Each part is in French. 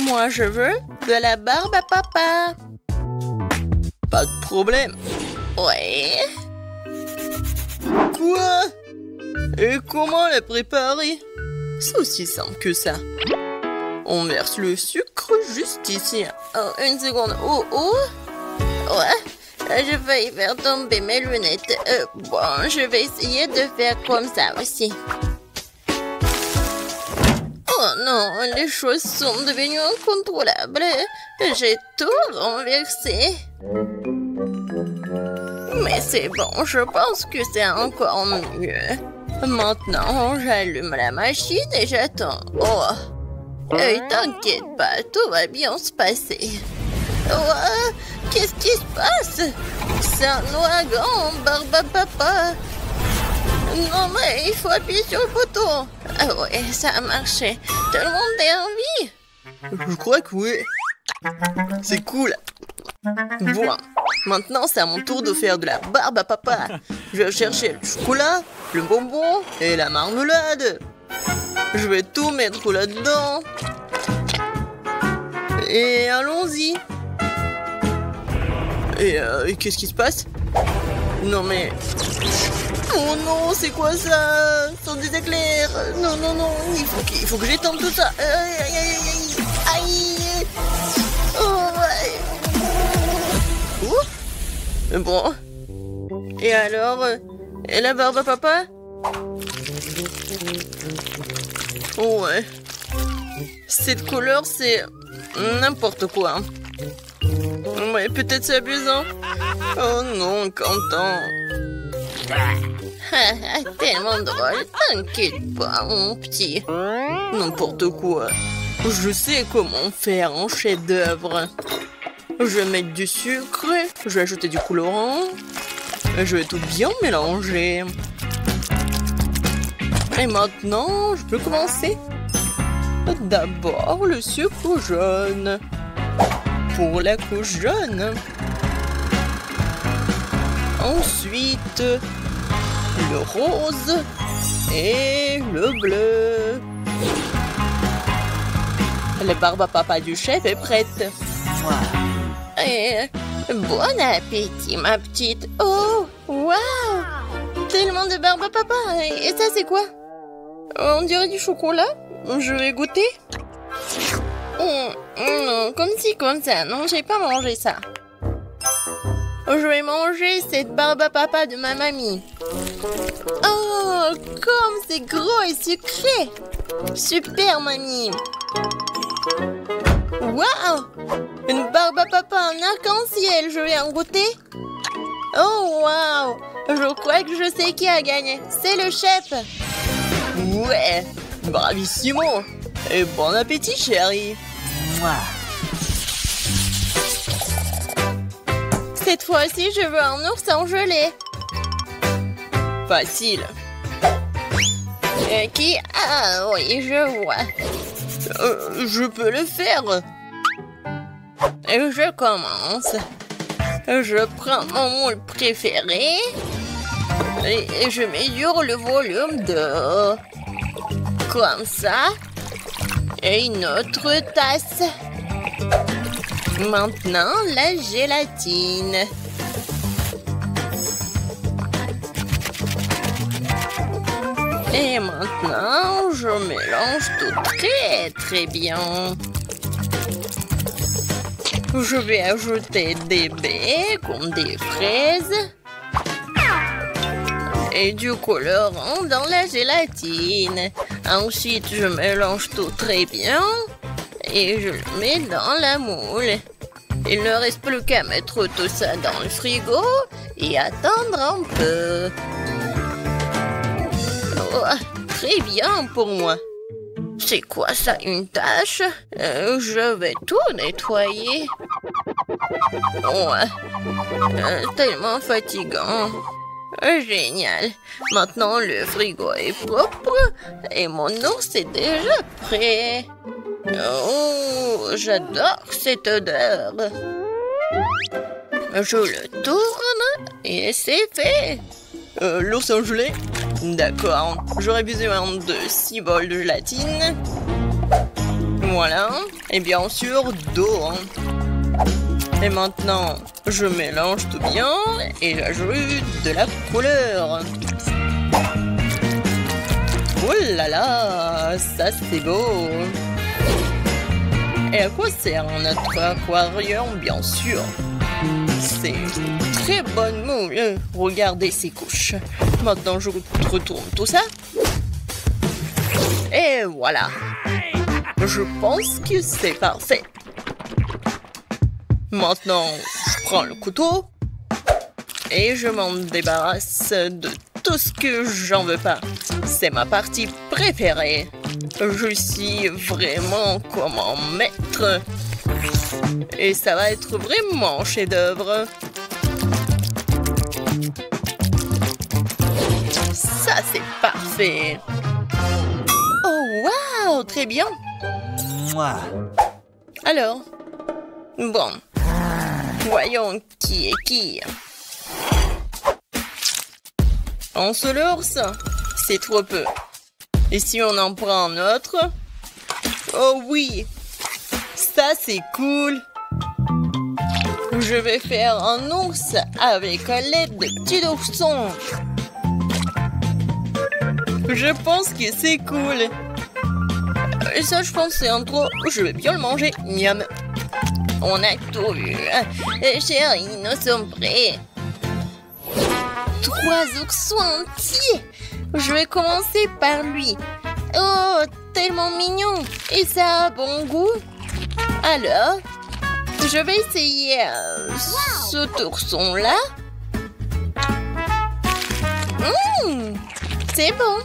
Moi, je veux de la barbe à papa. Pas de problème. Ouais. Quoi? Et comment la préparer? C'est aussi simple que ça. On verse le sucre juste ici. Oh, une seconde. Oh, oh. Ouais. Je vais y faire tomber mes lunettes. Bon, je vais essayer de faire comme ça aussi. Oh non, les choses sont devenues incontrôlables. J'ai tout renversé. Mais c'est bon, je pense que c'est encore mieux. Maintenant, j'allume la machine et j'attends. Oh, t'inquiète pas, tout va bien se passer. Oh, qu'est-ce qui se passe? C'est un ouragan, barbe à papa. Non, mais il faut appuyer sur le bouton. Ah ouais, ça a marché. Tout le monde est en vie? Je crois que oui. C'est cool. Bon, maintenant c'est à mon tour de faire de la barbe à papa. Je vais chercher le chocolat, le bonbon et la marmelade. Je vais tout mettre là-dedans. Et allons-y. Et qu'est-ce qui se passe? Non mais... Oh non, c'est quoi ça? Ce sont des éclairs. Non, non, non, il faut que j'étende tout ça. Aïe, aïe, aïe, aïe. Oh, ouais. Ouh. Bon. Et alors? Et la barbe à papa? Oh, ouais. Cette couleur, c'est n'importe quoi. Ouais, peut-être c'est amusant. Oh non, Quentin. Tellement drôle, t'inquiète pas, mon petit. N'importe quoi. Je sais comment faire un chef-d'œuvre. Je vais mettre du sucre, je vais ajouter du colorant, je vais tout bien mélanger. Et maintenant, je peux commencer. D'abord, le sucre jaune. Pour la couche jaune. Ensuite, le rose et le bleu. La barbe à papa du chef est prête. Et bon appétit, ma petite. Oh, waouh! Tellement de barbe à papa. Et ça, c'est quoi? On dirait du chocolat. Je vais goûter. Non, comme ci, comme ça. Non, j'ai pas mangé ça. Je vais manger cette barbe à papa de ma mamie. Oh, comme c'est gros et sucré. Super, mamie. Waouh! Une barbe à papa en arc-en-ciel. Je vais en goûter. Oh, waouh! Je crois que je sais qui a gagné. C'est le chef. Ouais, bravissimo. Et bon appétit, chérie. Mouah. Cette fois-ci, je veux un ours en gelée. Facile. Qui? Ah oui, je vois. Je peux le faire. Et je commence. Je prends mon moule préféré. Et je mesure le volume d'eau. Comme ça. Et une autre tasse. Maintenant, la gélatine. Et maintenant, je mélange tout très très bien. Je vais ajouter des baies comme des fraises. Et du colorant dans la gélatine. Ensuite, je mélange tout très bien. Et je le mets dans la moule. Il ne reste plus qu'à mettre tout ça dans le frigo et attendre un peu. Oh, très bien pour moi. C'est quoi ça, une tâche? Je vais tout nettoyer. Ouais. Tellement fatigant. Génial. Maintenant, le frigo est propre et mon ours est déjà prêt. Oh, j'adore cette odeur. Je le tourne et c'est fait. L'ours en gelée? D'accord. J'aurais besoin de 6 bols de gélatine. Voilà. Et bien sûr, d'eau. Et maintenant, je mélange tout bien et j'ajoute de la couleur. Oh là là, ça c'est beau. Et à quoi sert notre aquarium, bien sûr? C'est une très bonne moule. Regardez ces couches. Maintenant, je retourne tout ça. Et voilà. Je pense que c'est parfait. Maintenant, je prends le couteau et je m'en débarrasse de tout ce que j'en veux pas. C'est ma partie préférée. Je suis vraiment comme un maître. Et ça va être vraiment chef-d'œuvre. Ça, c'est parfait. Oh, waouh, très bien. Alors, bon, voyons qui est qui. Un seul ours, c'est trop peu. Et si on en prend un autre? Oh oui, ça c'est cool. Je vais faire un ours avec l'aide de petits oursons. Je pense que c'est cool. Et ça, je pense que c'est un trop. Je vais bien le manger. Miam. On a tout vu. Chérie, nous sommes prêts. 3 oursons entiers. Je vais commencer par lui. Oh, tellement mignon. Et ça a bon goût. Alors, je vais essayer cet ourson-là. C'est bon.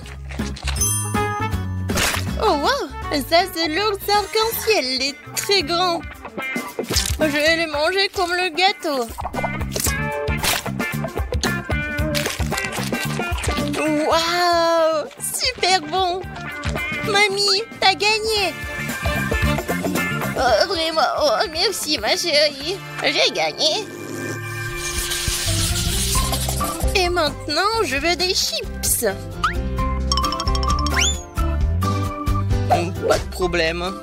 Oh, wow. Ça, c'est l'ours arc-en-ciel. Il est très grand. Je vais le manger comme le gâteau. Waouh! Super bon! Mamie, t'as gagné! Oh, vraiment, oh, merci ma chérie! J'ai gagné! Et maintenant, je veux des chips! Pas de problème.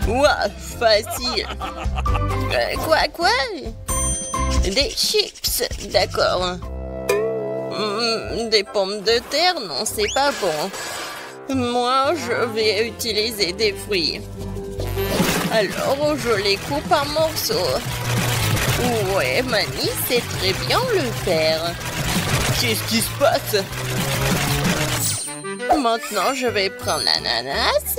Ouah, facile! Quoi? Des chips, d'accord. Des pommes de terre, non, c'est pas bon. Moi, je vais utiliser des fruits. Alors, je les coupe en morceaux. Ouais, Mamie sait très bien le faire. Qu'est-ce qui se passe? Maintenant, je vais prendre l'ananas.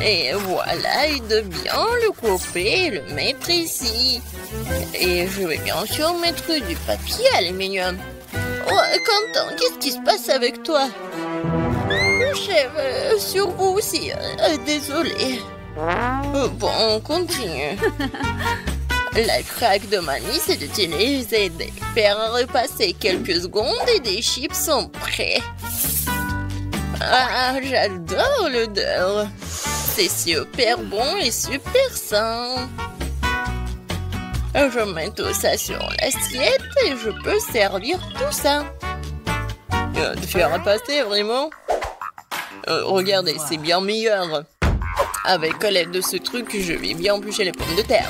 Et voilà, et de bien le couper et le mettre ici. Et je vais bien sûr mettre du papier aluminium. Oh, Quentin, qu'est-ce qui se passe avec toi? Chef, sur vous aussi. Désolé. Bon, on continue. La craque de Mamie, c'est d'utiliser des faire repasser quelques secondes et des chips sont prêts. Ah, j'adore l'odeur. C'est super bon et super sain. Je mets tout ça sur l'assiette et je peux servir tout ça. De faire passer, vraiment. Regardez, c'est bien meilleur. Avec l'aide de ce truc, je vais bien éplucher les pommes de terre.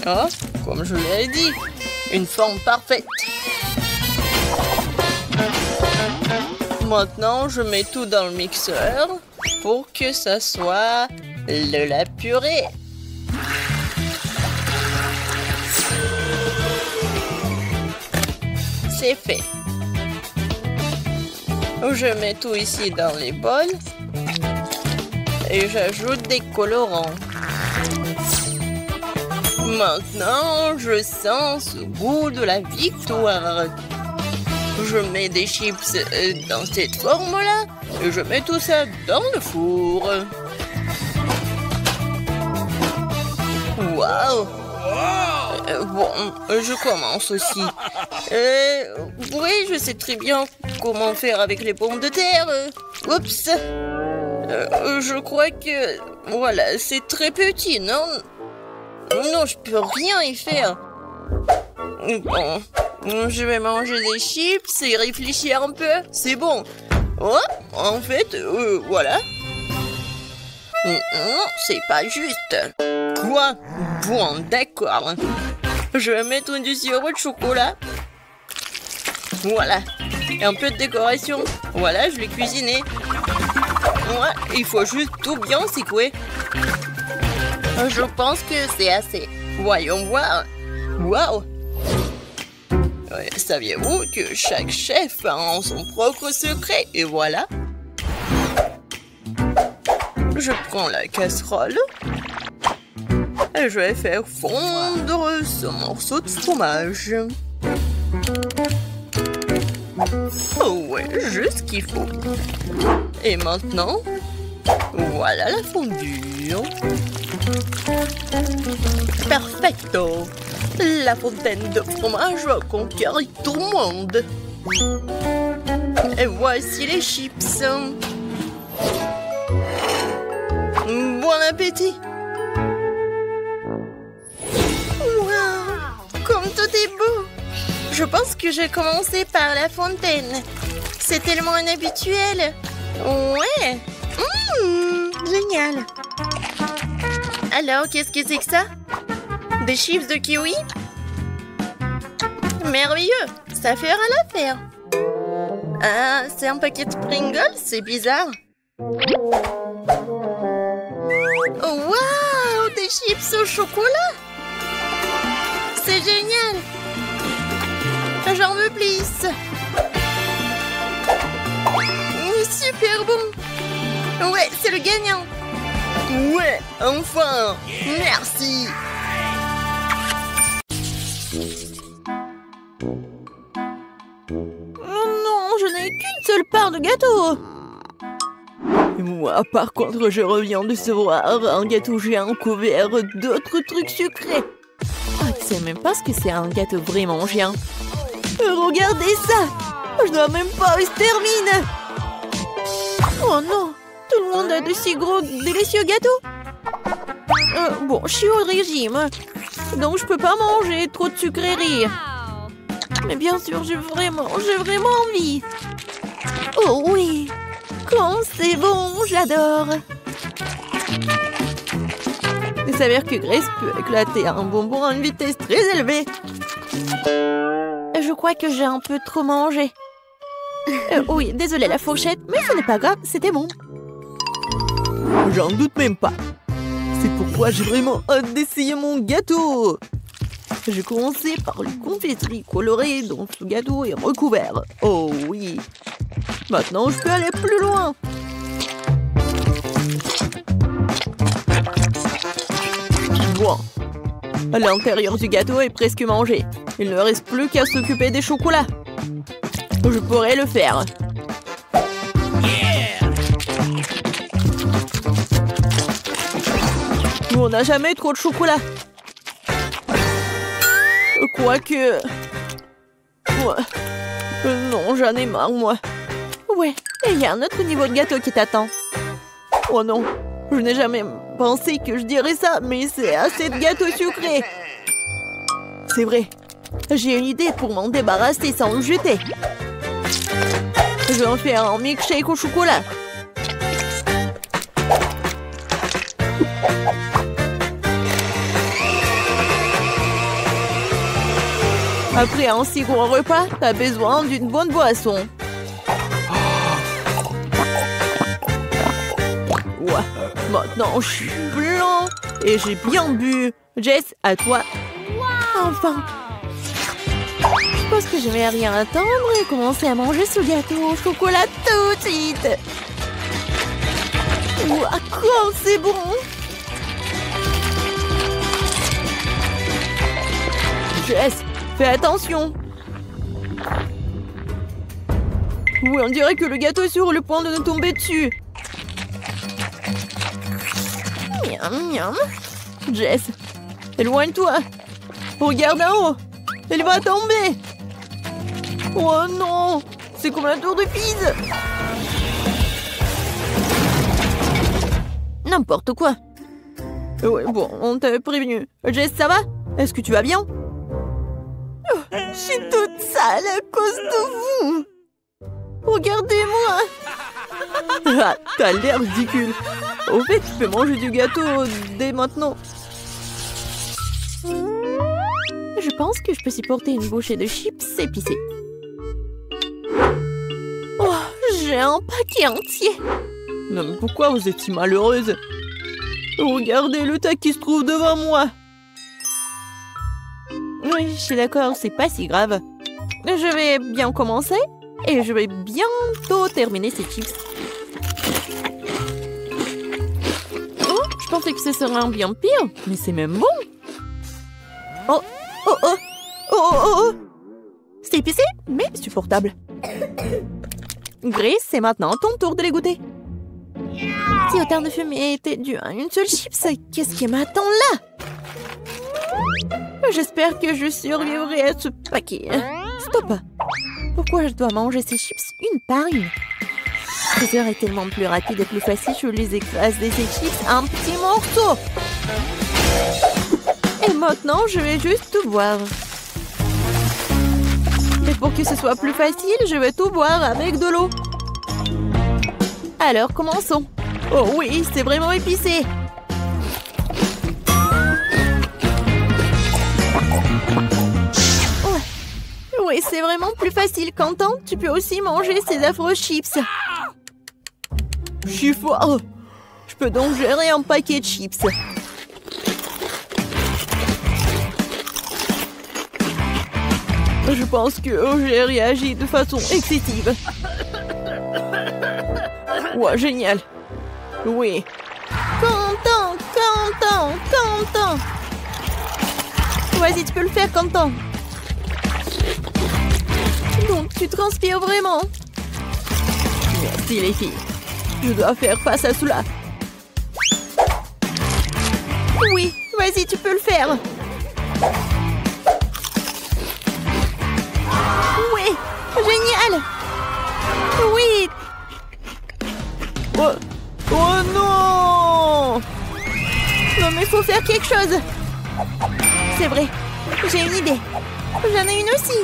Oh, comme je l'ai dit, une forme parfaite. Maintenant, je mets tout dans le mixeur pour que ça soit la purée. C'est fait. Je mets tout ici dans les bols et j'ajoute des colorants. Maintenant, je sens ce goût de la victoire. Je mets des chips dans cette forme-là et je mets tout ça dans le four. Waouh! Bon, je commence aussi. Oui, je sais très bien comment faire avec les pommes de terre. Oups! Je crois que... Voilà, c'est très petit, non? Non, je peux rien y faire. Bon, Je vais manger des chips et réfléchir un peu. C'est bon. Oh, en fait, voilà. Non, c'est pas juste. Quoi? Bon, d'accord. Je vais mettre du sirop de chocolat. Voilà. Et un peu de décoration. Voilà, je l'ai cuisiné. Ouais, il faut juste tout bien secouer. Je pense que c'est assez. Voyons voir. Waouh! Saviez-vous que chaque chef a son propre secret? Et voilà. Je prends la casserole. Et je vais faire fondre ce morceau de fromage. Oh ouais, juste ce qu'il faut. Et maintenant, voilà la fondue. Perfecto. La fontaine de fromage va conquérir tout le monde. Et voici les chips. Bon appétit. Wow, comme tout est beau. Je pense que je vais commencer par la fontaine. C'est tellement inhabituel. Ouais. Génial. Alors, qu'est-ce que c'est que ça? Des chips de kiwi? Merveilleux. Ça fera l'affaire. Ah, c'est un paquet de Pringles? C'est bizarre. Waouh, des chips au chocolat! C'est génial! J'en veux plus! Super bon! Ouais, c'est le gagnant! Ouais, enfin! Merci! Oh non, je n'ai qu'une seule part de gâteau! Moi, par contre, je reviens de recevoir un gâteau géant couvert d'autres trucs sucrés. Ah, tu sais même pas ce que c'est un gâteau vraiment géant. Regardez ça! Je dois même pas où se termine. Oh non! Tout le monde a de si gros, délicieux gâteaux. Bon, je suis au régime. Donc je peux pas manger trop de sucreries. Mais bien sûr, j'ai vraiment envie. Oh oui! Quand c'est bon, j'adore. Il s'avère que Grace peut éclater un bonbon à une vitesse très élevée. Je crois que j'ai un peu trop mangé. Oui, désolée la fourchette, mais ce n'est pas grave, c'était bon. J'en doute même pas. C'est pourquoi j'ai vraiment hâte d'essayer mon gâteau. J'ai commencé par les confiseries colorées dont ce gâteau est recouvert. Oh oui. Maintenant, je peux aller plus loin. Bon. L'intérieur du gâteau est presque mangé. Il ne reste plus qu'à s'occuper des chocolats. Je pourrais le faire. On n'a jamais trop de chocolat. Quoique... Ouais. Non, j'en ai marre, moi. Ouais, et il y a un autre niveau de gâteau qui t'attend. Oh non, je n'ai jamais pensé que je dirais ça, mais c'est assez de gâteaux sucrés. C'est vrai, j'ai une idée pour m'en débarrasser sans le jeter. Je vais en faire un milkshake au chocolat. Après un si gros repas, t'as besoin d'une bonne boisson. Ouais, maintenant je suis blanc et j'ai bien bu. Jess, à toi. Enfin. Je pense que je vais rien attendre et commencer à manger ce gâteau au chocolat tout de suite. Ouah, quoi, c'est bon. Jess, fais attention. Oui, on dirait que le gâteau est sur le point de nous tomber dessus. Miam, miam. Jess, éloigne-toi. Regarde en haut. Elle va tomber. Oh non, c'est comme la tour de Pise. N'importe quoi. Ouais, bon, on t'avait prévenu. Jess, ça va? Est-ce que tu vas bien? Je suis toute sale à cause de vous. Regardez-moi. Ah, t'as l'air ridicule. Au fait, tu peux manger du gâteau dès maintenant. Je pense que je peux supporter une bouchée de chips épicés. Oh, j'ai un paquet entier. Non, mais pourquoi vous êtes si malheureuse? Regardez le tas qui se trouve devant moi. Oui, je suis d'accord, c'est pas si grave. Je vais bien commencer et je vais bientôt terminer ces chips. Oh, je pensais que ce serait bien pire, mais c'est même bon. Oh, oh, oh, oh, oh, oh. C'est épicé, mais supportable. Grace, c'est maintenant ton tour de les goûter. Si autant de fumée était dû à une seule chips, qu'est-ce qui m'attend là? J'espère que je survivrai à ce paquet. Stop! Pourquoi je dois manger ces chips une par une? Ce serait tellement plus rapide et plus facile, je les écrase ces chips en petits morceaux. Et maintenant, je vais juste tout boire. Mais pour que ce soit plus facile, je vais tout boire avec de l'eau. Alors, commençons. Oh oui, c'est vraiment épicé. Oui, c'est vraiment plus facile. Quentin, tu peux aussi manger ces affreux chips. Je suis fort. Je peux donc gérer un paquet de chips. Je pense que j'ai réagi de façon excessive. Ouais, génial. Oui. Quentin, Quentin, Quentin. Vas-y, tu peux le faire, Quentin. Donc, tu transpires vraiment. Merci, les filles. Je dois faire face à cela. Oui, vas-y, tu peux le faire. Oui, génial. Oui. Oh, oh non! Non, mais faut faire quelque chose. C'est vrai, j'ai une idée. J'en ai une aussi.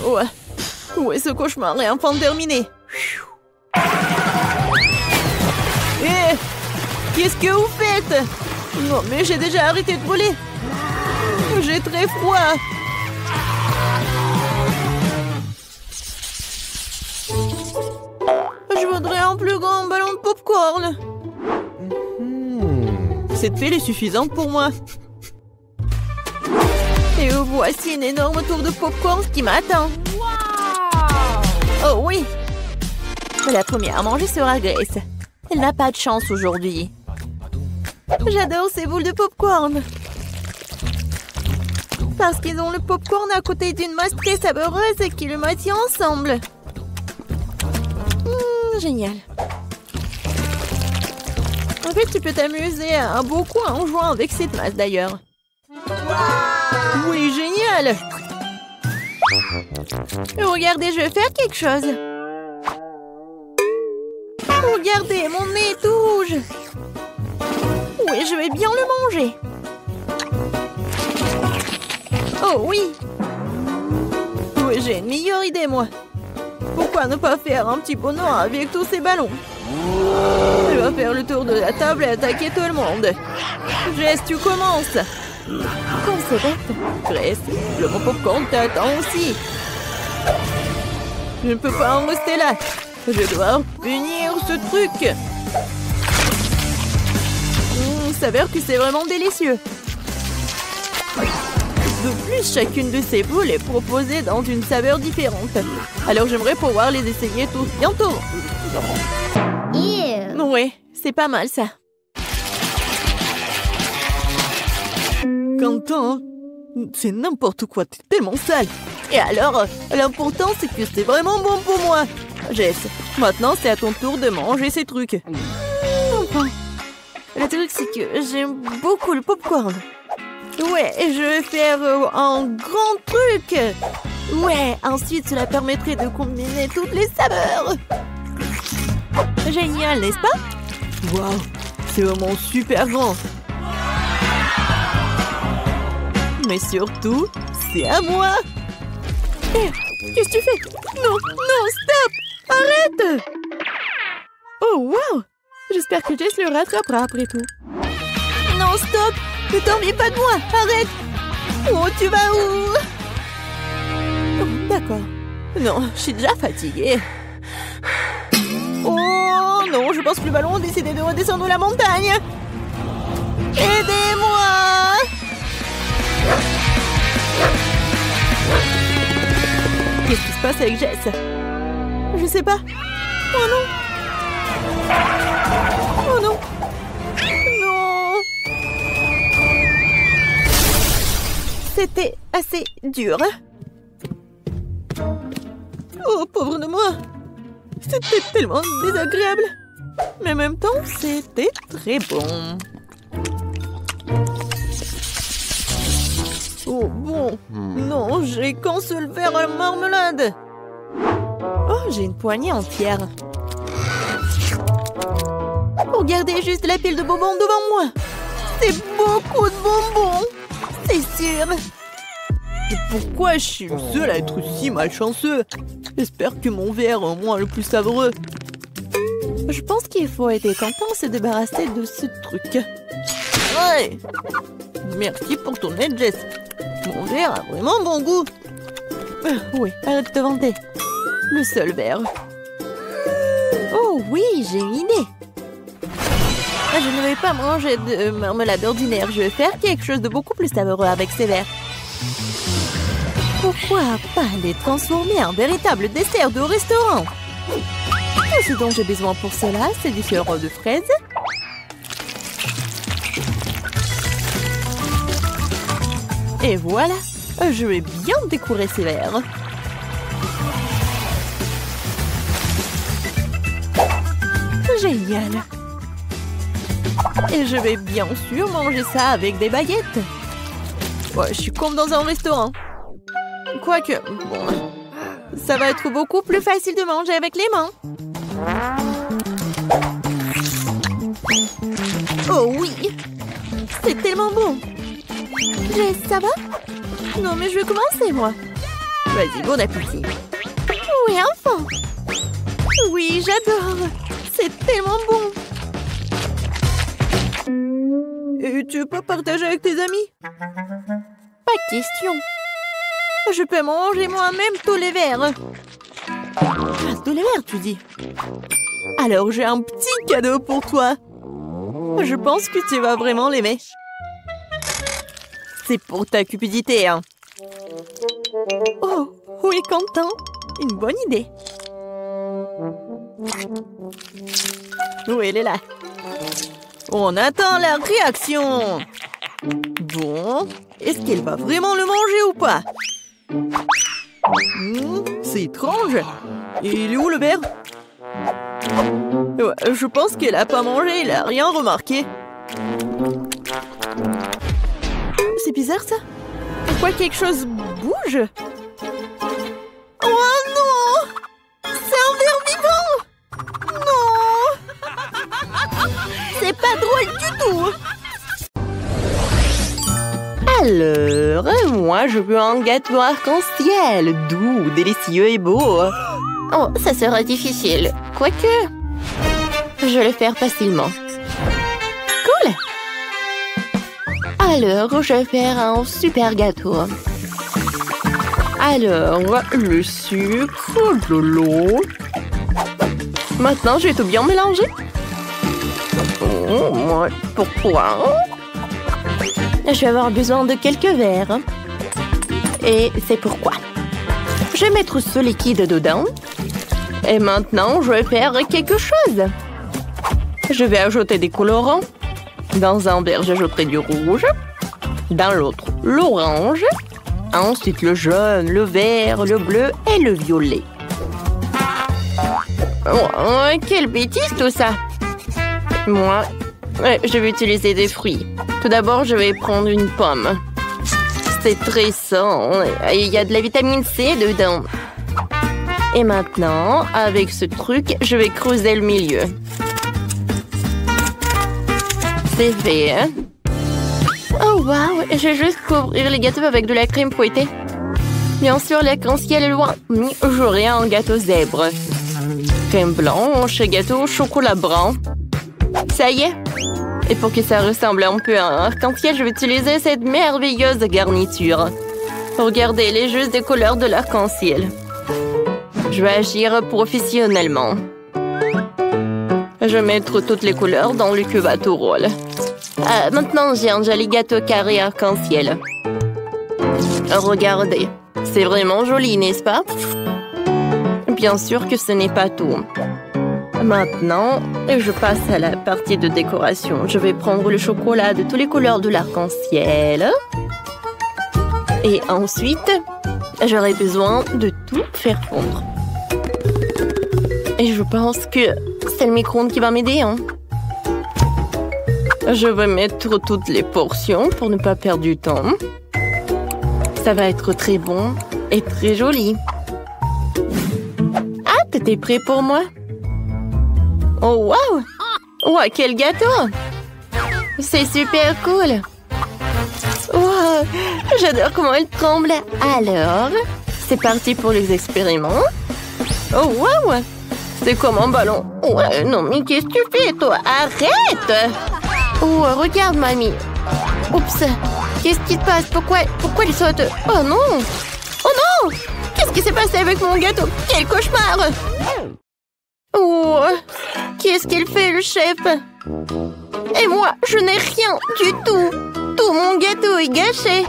Ouais. Ouais, ce cauchemar est enfin terminé. Eh! Qu'est-ce que vous faites? Non, mais j'ai déjà arrêté de brûler. J'ai très froid. Je voudrais un plus grand ballon de popcorn. Cette pile est suffisante pour moi. Et voici une énorme tour de popcorn qui m'attend. Oh oui! La première à manger sera Grace. Elle n'a pas de chance aujourd'hui. J'adore ces boules de popcorn. Parce qu'ils ont le popcorn à côté d'une masse très savoureuse qui le maintient ensemble. Génial. En fait, tu peux t'amuser beaucoup en jouant avec cette masse d'ailleurs. Oui, génial! Regardez, je vais faire quelque chose. Regardez, mon nez est tout rouge. Oui, je vais bien le manger. Oh oui. Oui, j'ai une meilleure idée, moi. Pourquoi ne pas faire un petit bonheur avec tous ces ballons? Je vais faire le tour de la table et attaquer tout le monde. Jess, tu commences. Comme c'est bête. Grace, le bon popcorn t'attend aussi. Je ne peux pas en rester là. Je dois punir ce truc. S'avère que c'est vraiment délicieux. De plus, chacune de ces boules est proposée dans une saveur différente. Alors j'aimerais pouvoir les essayer tous bientôt. Oui, c'est pas mal ça. Quentin, c'est n'importe quoi, t'es tellement sale. Et alors, l'important c'est que c'est vraiment bon pour moi. Jess, maintenant c'est à ton tour de manger ces trucs. Enfin, le truc c'est que j'aime beaucoup le popcorn. Ouais, je vais faire un grand truc. Ouais, ensuite cela permettrait de combiner toutes les saveurs. Génial, n'est-ce pas? Waouh, c'est vraiment super grand. Mais surtout, C'est à moi. Hé, qu'est-ce que tu fais? Non, non, stop! Arrête! Oh, wow! J'espère que Jess le rattrapera après tout. Non, stop! Ne t'ennuie pas de moi! Arrête! Oh, tu vas où? Oh, d'accord. Non, je suis déjà fatiguée. Oh non, je pense que le ballon a décidé de redescendre la montagne. Aidez-moi! Qu'est-ce qui se passe avec Jess? Je sais pas. Oh non! Oh non! Non! C'était assez dur. Oh, pauvre de moi! C'était tellement désagréable. Mais en même temps, c'était très bon. Oh bon. Non, j'ai qu'un seul verre à la marmelade. Oh, j'ai une poignée entière. Regardez juste la pile de bonbons devant moi. C'est beaucoup de bonbons. C'est sûr. Et pourquoi je suis le seul à être si malchanceux? J'espère que mon verre est au moins le plus savoureux. Je pense qu'il faut être content de se débarrasser de ce truc. Ouais. Merci pour ton aide, Jess. Mon verre a vraiment bon goût. Oui, arrête de te vanter. Le seul verre. Oh oui, j'ai une idée. Je ne vais pas manger de marmelade ordinaire. Je vais faire quelque chose de beaucoup plus savoureux avec ces verres. Pourquoi pas les transformer en véritable dessert de restaurant? Tout ce dont j'ai besoin pour cela, c'est du sirop de fraise, et voilà, je vais bien décorer ces verres. Génial. Et je vais bien sûr manger ça avec des baguettes. Ouais, je suis comme dans un restaurant. Quoique, bon, ça va être beaucoup plus facile de manger avec les mains. Oh oui, c'est tellement bon. Jess, ça va? Non, mais je vais commencer, moi. Vas-y, bon appétit. Oui, enfin. Oui, j'adore. C'est tellement bon. Et tu peux partager avec tes amis? Pas de question. Je peux manger moi-même tous les verres. Ah, tous les verres, tu dis? Alors, j'ai un petit cadeau pour toi. Je pense que tu vas vraiment l'aimer. C'est pour ta cupidité, hein. Oh, oui, Quentin. Une bonne idée. Oui, elle est là. On attend la réaction. Bon, est-ce qu'elle va vraiment le manger ou pas? C'est étrange. Il est où le verre? Ouais, je pense qu'elle a pas mangé, elle a rien remarqué. C'est bizarre ça. Pourquoi quelque chose bouge? Oh non! C'est un verre vivant! Non! C'est pas drôle du tout! Alors, moi je veux un gâteau arc-en-ciel, doux, délicieux et beau. Oh, ça sera difficile. Quoique, je vais le faire facilement. Cool! Alors, je vais faire un super gâteau. Alors, le sucre, de l'eau. Maintenant, je vais tout bien mélanger. Oh, pourquoi? Je vais avoir besoin de quelques verres. Et c'est pourquoi. Je vais mettre ce liquide dedans. Et maintenant, je vais faire quelque chose. Je vais ajouter des colorants. Dans un verre, j'ajouterai du rouge. Dans l'autre, l'orange. Ensuite, le jaune, le vert, le bleu et le violet. Oh, quelle bêtise tout ça! Moi, je vais utiliser des fruits. Tout d'abord, je vais prendre une pomme. C'est très sain. Il y a de la vitamine C dedans. Et maintenant, avec ce truc, je vais creuser le milieu. C'est fait, hein? Oh, waouh! Je vais juste couvrir les gâteaux avec de la crème fouettée. Bien sûr, l'arc-en-ciel est loin. J'aurai un gâteau zèbre. Crème blanche, gâteau au chocolat brun. Ça y est. Et pour que ça ressemble un peu à un arc-en-ciel, je vais utiliser cette merveilleuse garniture. Regardez, elle est juste des couleurs de l'arc-en-ciel. Je vais agir professionnellement. Je vais mettre toutes les couleurs dans le cuvette au rôle. Maintenant, j'ai un joli gâteau carré arc-en-ciel. Regardez, c'est vraiment joli, n'est-ce pas? Bien sûr que ce n'est pas tout. Maintenant, je passe à la partie de décoration. Je vais prendre le chocolat de toutes les couleurs de l'arc-en-ciel. Et ensuite, j'aurai besoin de tout faire fondre. Et je pense que c'est le micro-ondes qui va m'aider. Hein? Je vais mettre toutes les portions pour ne pas perdre du temps. Ça va être très bon et très joli. Ah, t'étais prêt pour moi? Oh, wow! Wow, quel gâteau! C'est super cool! Wow! J'adore comment elle tremble! Alors, c'est parti pour les expériments. Oh, wow! C'est comme un ballon. Ouais, non, mais qu'est-ce que tu fais, toi? Arrête! Oh, regarde, mamie. Oups! Qu'est-ce qui se passe? Pourquoi il saute? Oh non! Oh non! Qu'est-ce qui s'est passé avec mon gâteau? Quel cauchemar! Oh! Qu'est-ce qu'il fait, le chef? Et moi, je n'ai rien du tout! Tout mon gâteau est gâché!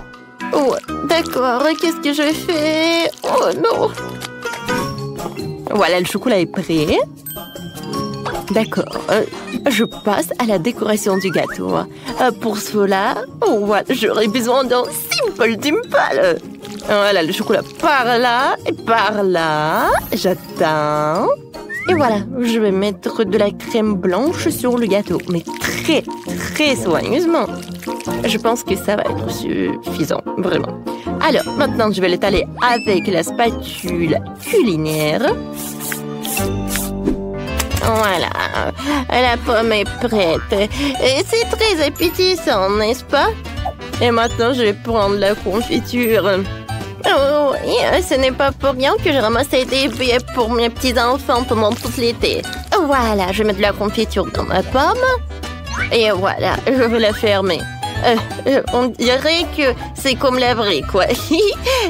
Oh, d'accord, qu'est-ce que je fais? Oh non! Voilà, le chocolat est prêt. D'accord, je passe à la décoration du gâteau. Pour cela, voilà, j'aurai besoin d'un Simple Dimple. Voilà, le chocolat par là et par là. J'attends. Et voilà, je vais mettre de la crème blanche sur le gâteau, mais très, très soigneusement. Je pense que ça va être suffisant, vraiment. Alors, maintenant, je vais l'étaler avec la spatule culinaire. Voilà, la pomme est prête. Et c'est très appétissant, n'est-ce pas? Et maintenant, je vais prendre la confiture. Oh, oui, ce n'est pas pour rien que j'ai ramassé des billets pour mes petits-enfants pendant tout l'été. Voilà, je vais mettre de la confiture dans ma pomme. Et voilà, je vais la fermer. On dirait que c'est comme la vraie, quoi.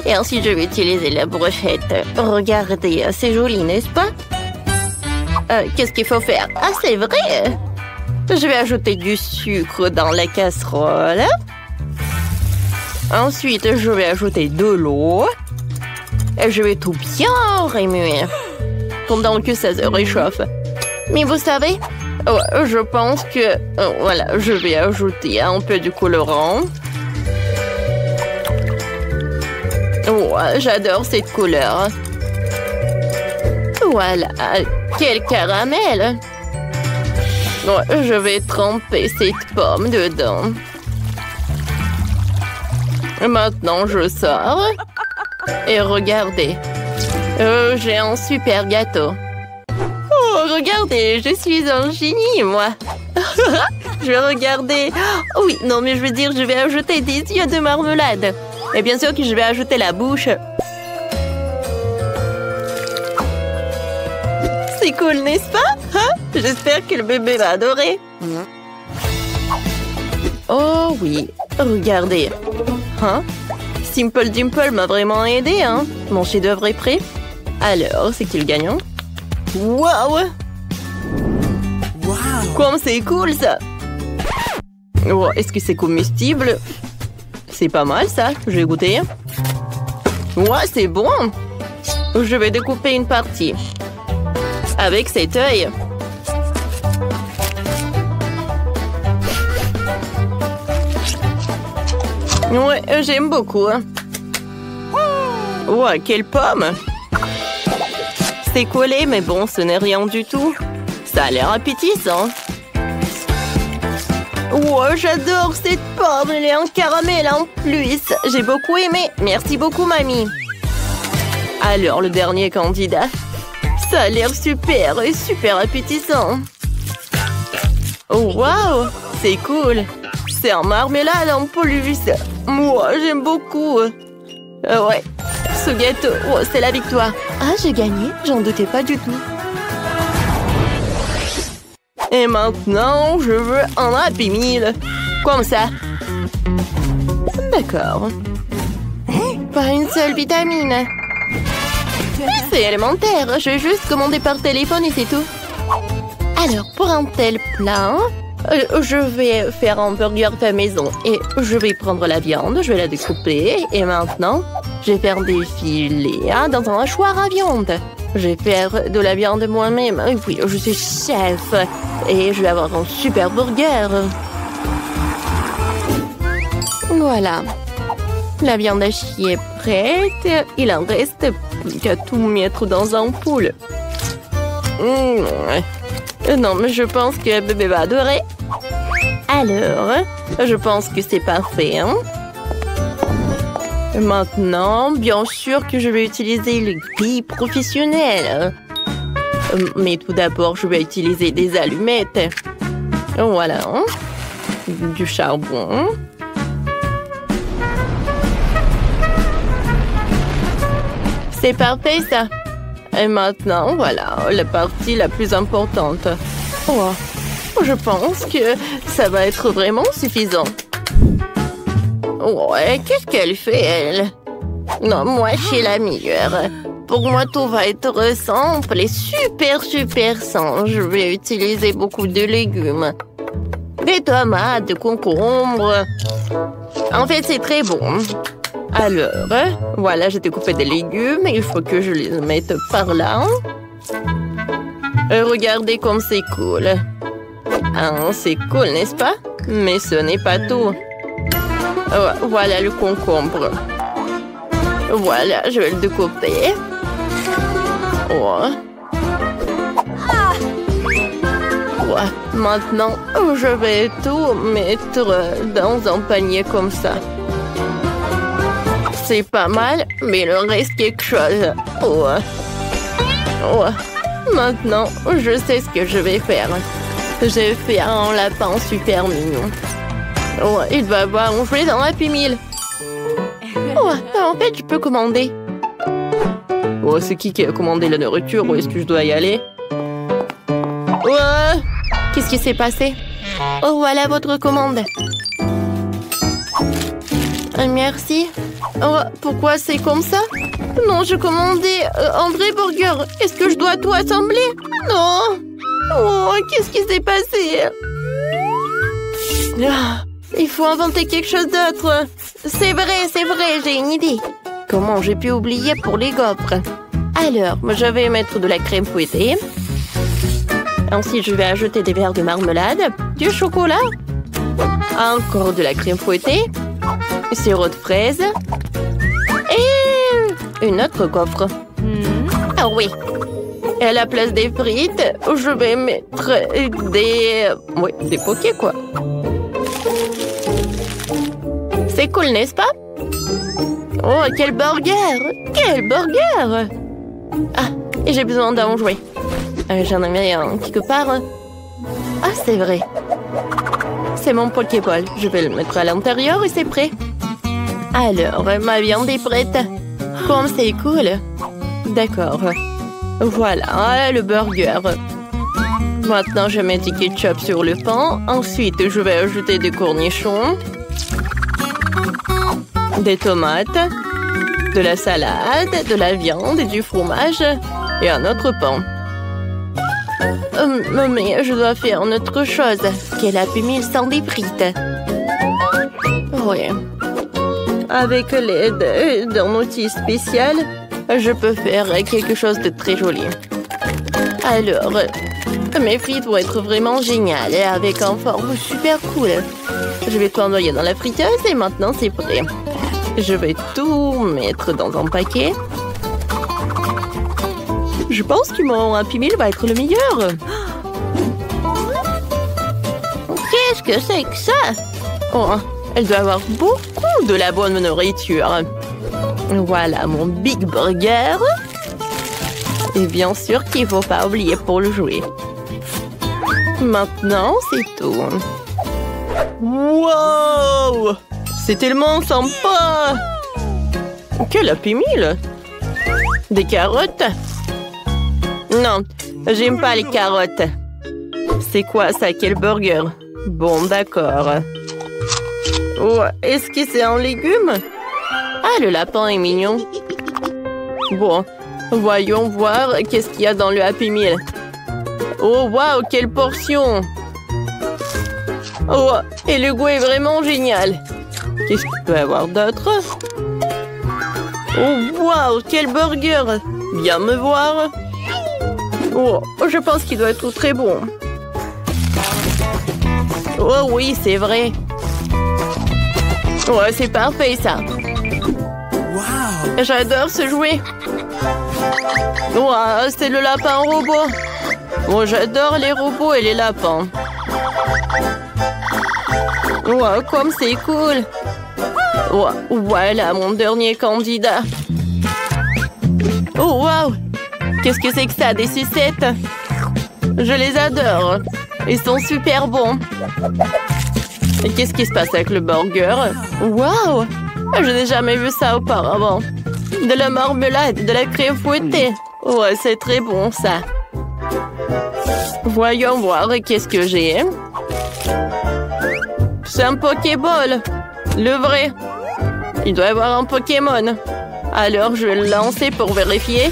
Et ensuite, je vais utiliser la brochette. Regardez, c'est joli, n'est-ce pas? Qu'est-ce qu'il faut faire? Ah, c'est vrai! Je vais ajouter du sucre dans la casserole. Ensuite, je vais ajouter de l'eau. Et je vais tout bien remuer pendant que ça se réchauffe. Mais vous savez, je pense que... voilà, je vais ajouter un peu de colorant. J'adore cette couleur. Voilà, quel caramel! Je vais tremper cette pomme dedans. Maintenant, je sors. Et regardez, j'ai un super gâteau. Oh, regardez, je suis un génie, moi. Je vais regarder. Oh, oui, non, mais je veux dire, je vais ajouter des yeux de marmelade. Et bien sûr que je vais ajouter la bouche. C'est cool, n'est-ce pas? Hein? J'espère que le bébé va adorer. Oh oui, regardez. Hein? Simple Dimple m'a vraiment aidé, hein? Mon chef-d'œuvre est prêt. Alors, c'est qui le gagnant? Waouh! Comme c'est cool, ça! Oh, est-ce que c'est comestible? C'est pas mal, ça. Je vais goûter. Ouais, c'est bon. Je vais découper une partie. Avec cet œil. Ouais, j'aime beaucoup. Ouais, quelle pomme! C'est collé, mais bon, ce n'est rien du tout. Ça a l'air appétissant. Ouais, j'adore cette pomme. Elle est en caramel en plus. J'ai beaucoup aimé. Merci beaucoup, mamie. Alors, le dernier candidat. Ça a l'air super et super appétissant. Oh, wow! C'est cool. C'est en marmelade en plus. Moi, j'aime beaucoup. Ouais, ce gâteau. Oh, c'est la victoire. Ah, j'ai gagné. J'en doutais pas du tout. Et maintenant, je veux un Happy Meal. Comme ça. D'accord. Pas une seule vitamine. C'est élémentaire. Je vais juste commander par téléphone et c'est tout. Alors, pour un tel plat, je vais faire un burger fait maison. Et je vais prendre la viande, je vais la découper. Et maintenant, je vais faire des filets dans un hachoir à viande. Je vais faire de la viande moi-même. Oui, je suis chef. Et je vais avoir un super burger. Voilà. La viande hachée est prête. Il en reste plus qu'à tout mettre dans un poule. Non, mais je pense que bébé va adorer. Alors, je pense que c'est parfait. Maintenant, bien sûr que je vais utiliser le grille professionnel. Mais tout d'abord, je vais utiliser des allumettes. Voilà. Du charbon. C'est parfait, ça. Et maintenant, voilà, la partie la plus importante. Oh, je pense que ça va être vraiment suffisant. Ouais, qu'est-ce qu'elle fait, elle? Non, moi, je suis la meilleure. Pour moi, tout va être simple et super sain. Je vais utiliser beaucoup de légumes. Des tomates, des concombres. En fait, c'est très bon. Alors, voilà, j'ai découpé des légumes. Il faut que je les mette par là. Regardez comme c'est cool. C'est cool, n'est-ce pas? Mais ce n'est pas tout. Voilà le concombre. Voilà, je vais le découper. Maintenant, je vais tout mettre dans un panier comme ça. C'est pas mal, mais il reste quelque chose. Maintenant, je sais ce que je vais faire. J'ai fait un lapin super mignon. Il va avoir un jouet dans Happy Meal. En fait, je peux commander. C'est qui a commandé la nourriture? Où est-ce que je dois y aller? Qu'est-ce qui s'est passé? Voilà votre commande. Merci. Pourquoi c'est comme ça? Non, je commandais un vrai burger. Est-ce que je dois tout assembler? Non. Qu'est-ce qui s'est passé? Il faut inventer quelque chose d'autre. C'est vrai, j'ai une idée. Comment j'ai pu oublier pour les gaufres? Alors, je vais mettre de la crème fouettée. Ensuite, je vais ajouter des verres de marmelade, du chocolat, encore de la crème fouettée, sirop de fraise et une autre gaufre. Ah oui. Et à la place des frites, je vais mettre des pokés, quoi. C'est cool, n'est-ce pas? Quel burger! Quel burger! Et j'ai besoin d'un jouet. J'en avais un quelque part. C'est vrai. C'est mon Pokéball. Je vais le mettre à l'intérieur et c'est prêt. Alors, ma viande est prête. Comme c'est cool. D'accord. Voilà, le burger. Maintenant, je mets du ketchup sur le pain. Ensuite, je vais ajouter des cornichons, des tomates, de la salade, de la viande et du fromage et un autre pain. Mais je dois faire une autre chose. Quel Happy Meal sans des frites? Oui. Avec l'aide d'un outil spécial, je peux faire quelque chose de très joli. Alors, mes frites vont être vraiment géniales et avec un forme super cool. Je vais tout envoyer dans la friteuse et maintenant c'est prêt. Je vais tout mettre dans un paquet. Je pense que mon Happy Meal va être le meilleur. Qu'est-ce que c'est que ça? Elle doit avoir beaucoup de la bonne nourriture. Voilà mon Big Burger. Et bien sûr qu'il ne faut pas oublier pour le jouer. Maintenant, c'est tout. Wow! C'est tellement sympa! Quel Happy Meal! Des carottes? Non, j'aime pas les carottes. C'est quoi ça? Quel burger? Bon, d'accord. Oh, est-ce que c'est un légume? Ah, le lapin est mignon. Bon, voyons voir qu'est-ce qu'il y a dans le Happy Meal. Oh, waouh, quelle portion! Oh, et le goût est vraiment génial. Qu'est-ce qu'il peut y avoir d'autre? Oh, waouh, quel burger! Viens me voir. Oh, je pense qu'il doit être très bon. Oh oui, c'est vrai. Ouais, c'est parfait, ça. Wow. J'adore ce jouet. Wow, c'est le lapin robot. Oh, j'adore les robots et les lapins. Wow, comme c'est cool. Wow, voilà mon dernier candidat. Oh, wow. Qu'est-ce que c'est que ça, des sucettes? Je les adore. Ils sont super bons. Et qu'est-ce qui se passe avec le burger? Waouh! Je n'ai jamais vu ça auparavant. De la marmelade, de la crème fouettée. Ouais, c'est très bon, ça. Voyons voir qu'est-ce que j'ai. C'est un Pokéball. Le vrai. Il doit y avoir un Pokémon. Alors, je vais le lancer pour vérifier.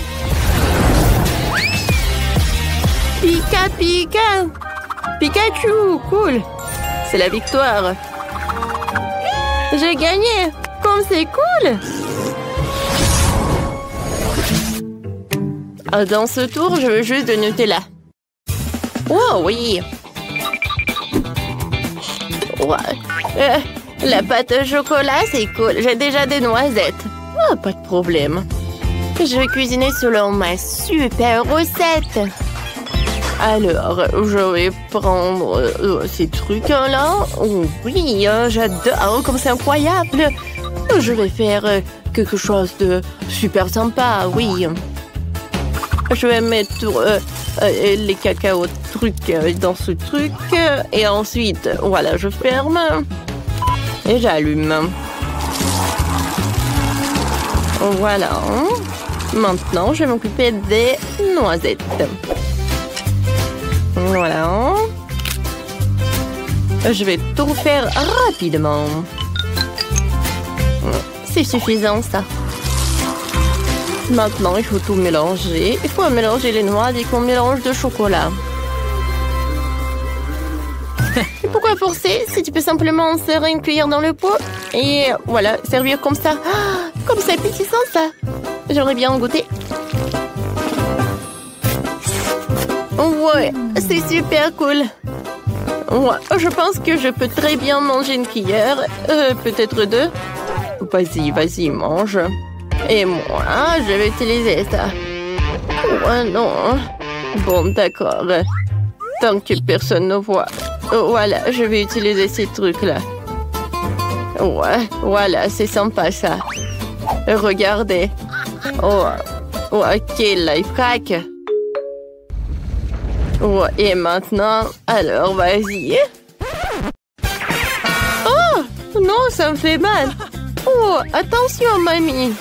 Pika, Pika! Pikachu! Cool! C'est la victoire! J'ai gagné! Comme c'est cool! Dans ce tour, je veux juste de Nutella. Oh oui! Ouais. La pâte au chocolat, c'est cool. J'ai déjà des noisettes. Oh, pas de problème. Je vais cuisiner selon ma super recette. Alors, je vais prendre ces trucs-là. Oh, oui, j'adore, comme c'est incroyable. Je vais faire quelque chose de super sympa, oui. Je vais mettre les cacao trucs dans ce truc. Et ensuite, voilà, je ferme. Et j'allume. Voilà. Maintenant, je vais m'occuper des noisettes. Voilà. Je vais tout faire rapidement. C'est suffisant, ça. Maintenant, il faut tout mélanger. Il faut mélanger les noix et qu'on mélange de chocolat. Et pourquoi forcer si tu peux simplement insérer une cuillère dans le pot et voilà, servir comme ça. Ah, comme c'est appétissant, ça. J'aimerais bien en goûter. Ouais, c'est super cool. Ouais, je pense que je peux très bien manger une cuillère. Peut-être deux. Vas-y, vas-y, mange. Et moi, je vais utiliser ça. Ouais, non. Bon, d'accord. Tant que personne ne voit. Voilà, je vais utiliser ces trucs-là. Ouais, voilà, c'est sympa, ça. Regardez. Oh, quel life hack. Ouais, et maintenant, alors, vas-y. Oh, non, ça me fait mal. Oh, attention, mamie.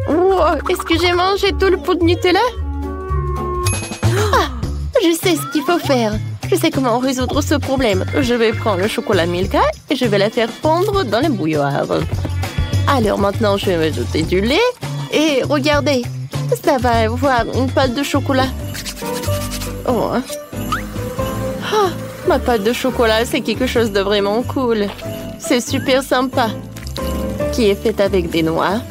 Oh, est-ce que j'ai mangé tout le pot de Nutella? Ah, je sais ce qu'il faut faire. Je sais comment résoudre ce problème. Je vais prendre le chocolat Milka et je vais la faire fondre dans le bouilloire. Alors maintenant, je vais ajouter du lait. Et regardez, ça va avoir une pâte de chocolat. Oh. Ah, ma pâte de chocolat, c'est quelque chose de vraiment cool. C'est super sympa. Qui est faite avec des noix.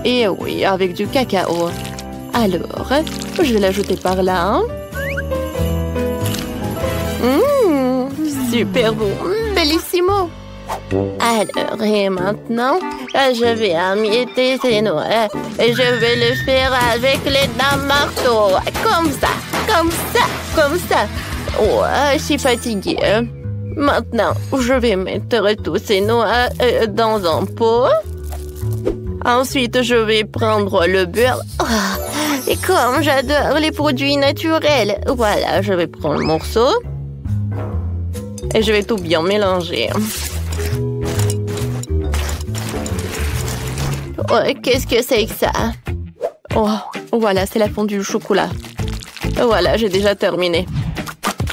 Et oui, avec du cacao. Alors, je vais l'ajouter par là. Super bon. Bellissimo. Alors, et maintenant, je vais emietter ces noix. Et je vais le faire avec les dents marteau. Comme ça, comme ça, comme ça. Oh, je suis fatiguée. Maintenant, je vais mettre tous ces noix dans un pot. Ensuite, je vais prendre le beurre. Oh, et comme j'adore les produits naturels. Voilà, je vais prendre le morceau. Et je vais tout bien mélanger. Oh, qu'est-ce que c'est que ça? Oh, voilà, c'est la fondue au chocolat. Voilà, j'ai déjà terminé.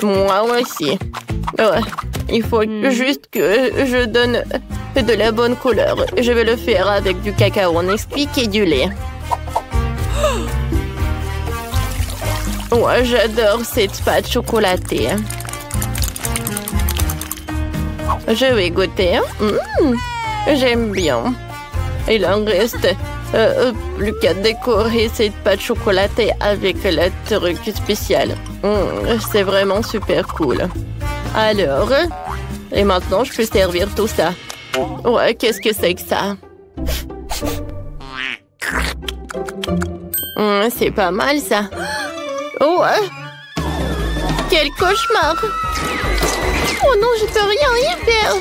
Moi aussi. Ouais, il faut juste que je donne de la bonne couleur. Je vais le faire avec du cacao Nesquik et du lait. Ouais, j'adore cette pâte chocolatée. Je vais goûter. J'aime bien. Il en reste plus qu'à décorer cette pâte chocolatée avec le truc spécial. C'est vraiment super cool. Alors, et maintenant je peux servir tout ça. Ouais, qu'est-ce que c'est que ça? C'est pas mal ça. Ouais. Quel cauchemar! Oh non, je peux rien y faire!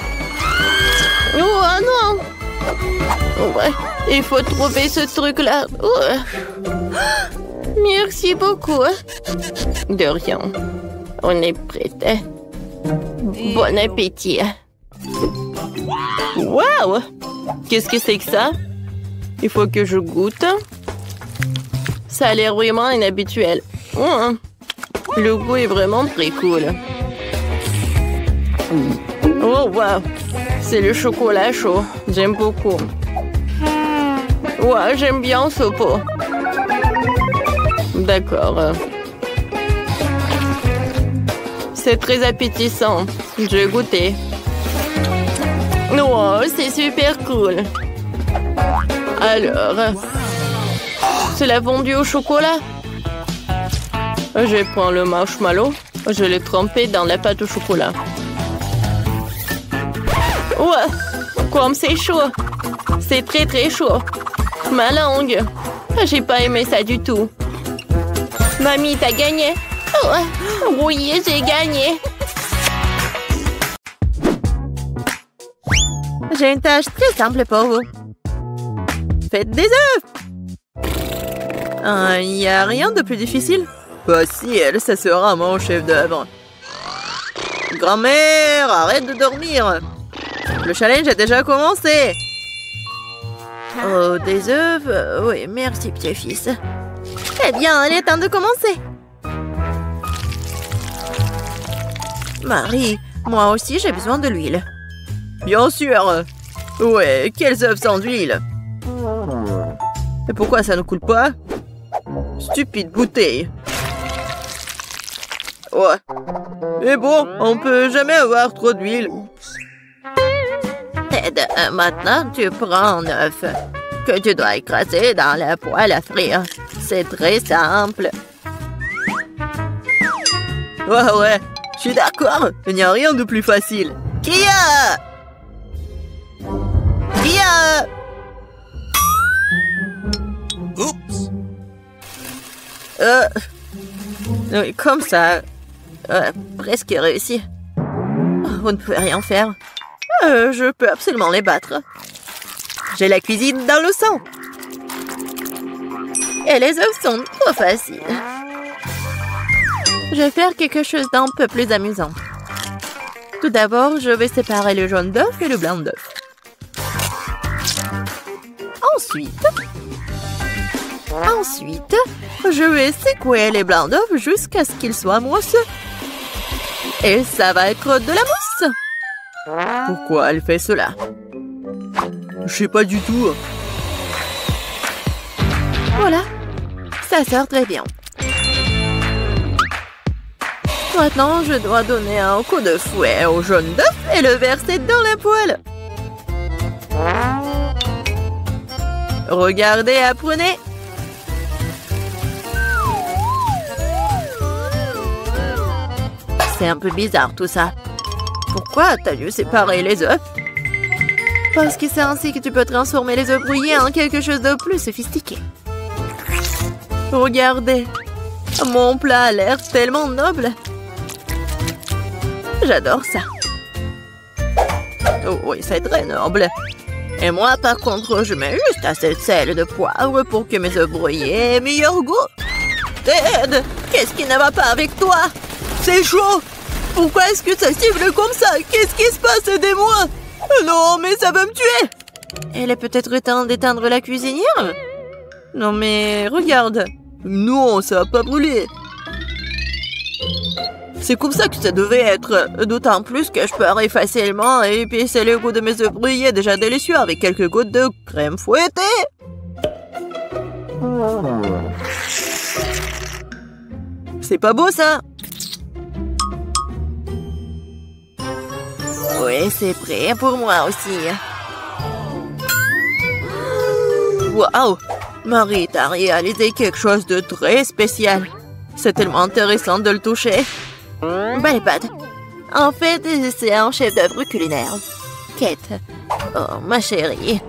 Oh non! Ouais, il faut trouver ce truc-là. Ouais. Merci beaucoup. De rien. On est prêt. Bon appétit. Wow! Qu'est-ce que c'est que ça? Il faut que je goûte. Ça a l'air vraiment inhabituel. Le goût est vraiment très cool. Oh, wow! C'est le chocolat chaud. J'aime beaucoup. Ouais, j'aime bien ce pot. D'accord. C'est très appétissant. Je vais goûter. Wow, c'est super cool. Alors, c'est la fondue au chocolat. Je prends le marshmallow. Je l'ai trempé dans la pâte au chocolat. Ouais, comme c'est chaud. C'est très très chaud. Ma langue. J'ai pas aimé ça du tout. Mamie, t'as gagné? Oui, j'ai gagné. J'ai une tâche très simple pour vous. Faites des œufs. Il n'y a rien de plus difficile. Facile, ça sera mon chef-d'œuvre. Grand-mère, arrête de dormir. Le challenge a déjà commencé. Oh, des œufs? Oui, merci, petit-fils. Eh bien, il est temps de commencer. Marie, moi aussi, j'ai besoin de l'huile. Bien sûr. Ouais, quels œufs sans d'huile? Et pourquoi ça ne coule pas? Stupide bouteille. Ouais. Mais bon, on peut jamais avoir trop d'huile. Ted, maintenant, tu prends un œuf que tu dois écraser dans la poêle à frire. C'est très simple. Ouais, je suis d'accord. Il n'y a rien de plus facile. Kia! Oups! Oui, comme ça. Presque réussi. Vous ne pouvez rien faire. Je peux absolument les battre. J'ai la cuisine dans le sang. Et les œufs sont trop faciles. Je vais faire quelque chose d'un peu plus amusant. Tout d'abord, je vais séparer le jaune d'œuf et le blanc d'œuf. Ensuite, je vais secouer les blancs d'œuf jusqu'à ce qu'ils soient mousseux. Et ça va être de la mousse. Pourquoi elle fait cela? Je sais pas du tout. Voilà, ça sort très bien. Maintenant, je dois donner un coup de fouet au jaune d'œuf et le verser dans la poêle. Regardez, apprenez. C'est un peu bizarre tout ça. Pourquoi t'as dû séparer les œufs? Parce que c'est ainsi que tu peux transformer les œufs brouillés en quelque chose de plus sophistiqué. Regardez. Mon plat a l'air tellement noble. J'adore ça. Oh oui, c'est très noble. Et moi, par contre, je mets juste assez de sel et de poivre pour que mes œufs brouillés aient meilleur goût. Ted, qu'est-ce qui ne va pas avec toi? C'est chaud. Pourquoi est-ce que ça cible comme ça? Qu'est-ce qui se passe? Aidez-moi. Non, mais ça va me tuer. Il est peut-être temps d'éteindre la cuisinière? Non mais regarde. Non, ça a pas brûlé. C'est comme ça que ça devait être. D'autant plus que je parie facilement et épicer le goût de mes œufs brouillés déjà délicieux avec quelques gouttes de crème fouettée. C'est pas beau ça? Oui, c'est prêt pour moi aussi. Waouh! Marie, t'as réalisé quelque chose de très spécial. C'est tellement intéressant de le toucher. Belle pâte. En fait, c'est un chef-d'œuvre culinaire. Kate. Oh, ma chérie.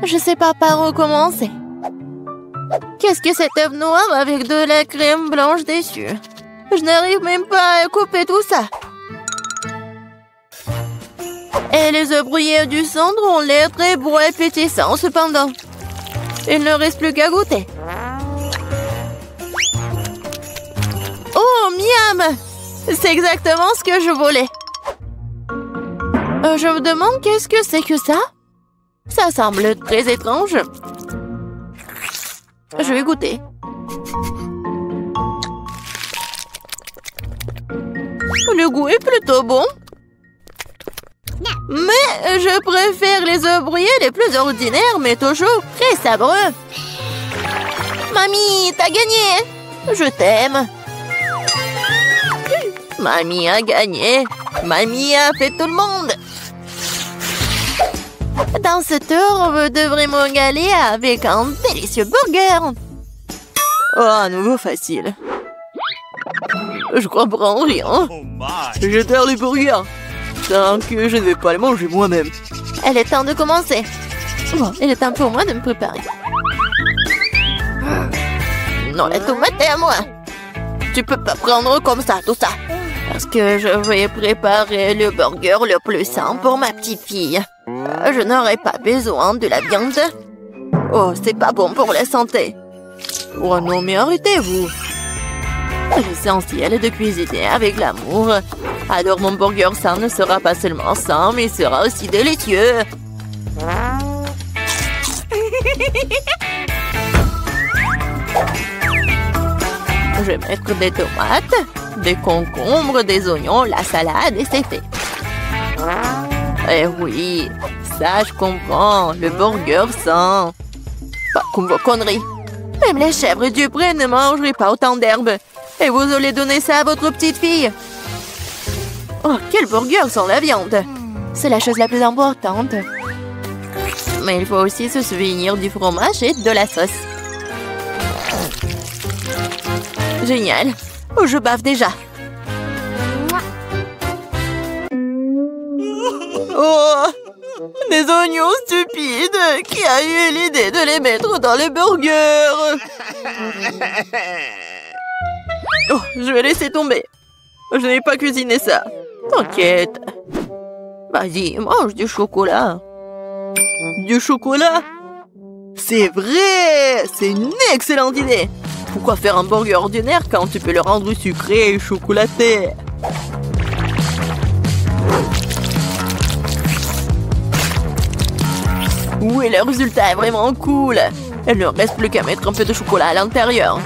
Je sais pas par où commencer. Qu'est-ce que cet œuf noir avec de la crème blanche dessus? Je n'arrive même pas à couper tout ça. Et les œufs brouillés du centre ont l'air très beaux et pétissants cependant. Il ne reste plus qu'à goûter. Oh, miam! C'est exactement ce que je voulais. Je me demande qu'est-ce que c'est que ça? Ça semble très étrange. Je vais goûter. Le goût est plutôt bon. Mais je préfère les œufs brouillés les plus ordinaires, mais toujours très sabreux. Mamie, t'as gagné! Je t'aime. Mamie a gagné. Mamie a fait tout le monde. Dans ce tour, vous devrez me régaler avec un délicieux burger. Oh, à nouveau facile. Je comprends rien. Je terre les burgers. Tant que je ne vais pas les manger moi-même. Il est temps de commencer. Bon, il est temps pour moi de me préparer. Non, la tomate est à moi. Tu peux pas prendre comme ça, tout ça. Parce que je vais préparer le burger le plus sain pour ma petite fille. Je n'aurai pas besoin de la viande. Oh, c'est pas bon pour la santé. Oh non, mais arrêtez-vous. L'essentiel est de cuisiner avec l'amour. Alors mon burger sain ne sera pas seulement sain, mais sera aussi délicieux. Je vais mettre des tomates, des concombres, des oignons, la salade et c'est fait. Eh oui, ça je comprends, le burger sain. Pas comme vos conneries. Même les chèvres du pré ne mangeraient pas autant d'herbes. Et vous allez donner ça à votre petite fille. Oh, quel burger sans la viande. C'est la chose la plus importante. Mais il faut aussi se souvenir du fromage et de la sauce. Génial. Oh, je bave déjà. Oh, des oignons stupides. Qui a eu l'idée de les mettre dans le burger? Oh, je vais laisser tomber. Je n'ai pas cuisiné ça. T'inquiète. Vas-y, mange du chocolat. Du chocolat? C'est vrai! C'est une excellente idée. Pourquoi faire un burger ordinaire quand tu peux le rendre sucré et chocolaté? Oui, le résultat est vraiment cool. Il ne reste plus qu'à mettre un peu de chocolat à l'intérieur.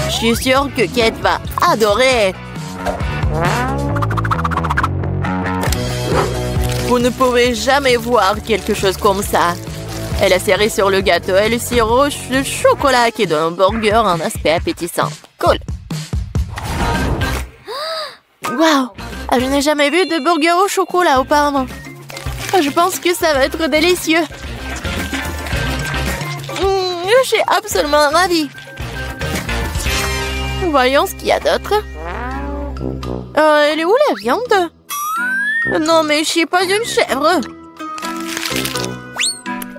Je suis sûre que Kate va adorer. Vous ne pouvez jamais voir quelque chose comme ça. Elle a serré sur le gâteau et le sirop de chocolat qui donne au burger un aspect appétissant. Cool. Waouh! Je n'ai jamais vu de burger au chocolat auparavant. Je pense que ça va être délicieux. Je suis absolument ravie. Voyons ce qu'il y a d'autre. Elle est où la viande? Non, mais je suis pas une chèvre.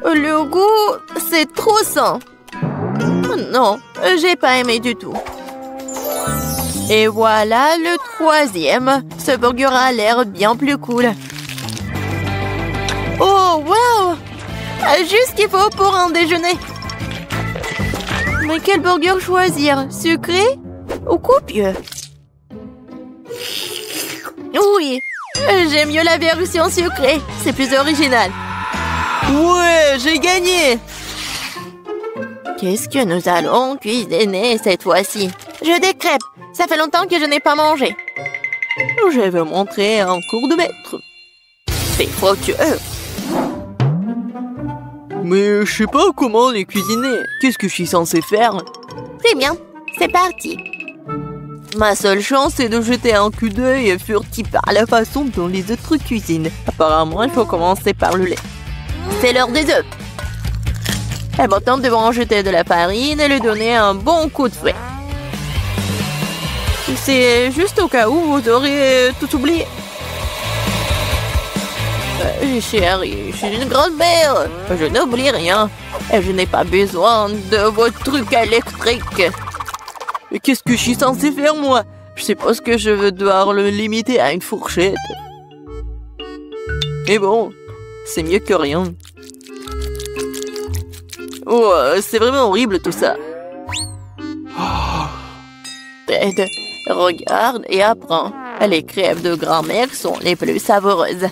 Le goût, c'est trop sain. Non, j'ai pas aimé du tout. Et voilà le troisième. Ce burger a l'air bien plus cool. Oh, wow! Juste ce qu'il faut pour un déjeuner. Mais quel burger choisir? Sucré ou copieux? Oui, J'aime mieux la version sucrée. C'est plus original. Ouais, j'ai gagné! Qu'est-ce que nous allons cuisiner cette fois-ci? Je veux des crêpes. Ça fait longtemps que je n'ai pas mangé. Je vais montrer un cours de maître. C'est fructueux. Mais je sais pas comment les cuisiner. Qu'est-ce que je suis censée faire? Très bien, c'est parti. Ma seule chance, c'est de jeter un coup d'œil furtif par la façon dont les autres cuisinent. Apparemment, il faut commencer par le lait. C'est l'heure des œufs. Et maintenant, nous devons en jeter de la farine et lui donner un bon coup de fouet. C'est juste au cas où vous aurez tout oublié. Chérie, je suis une grand-mère. Je n'oublie rien. Et je n'ai pas besoin de vos trucs électriques. Mais qu'est-ce que je suis censée faire, moi? Je sais pas ce que je veux devoir le limiter à une fourchette. Mais bon, c'est mieux que rien. Oh, c'est vraiment horrible tout ça. Ted, regarde et apprends. Les crêpes de grand-mère sont les plus savoureuses.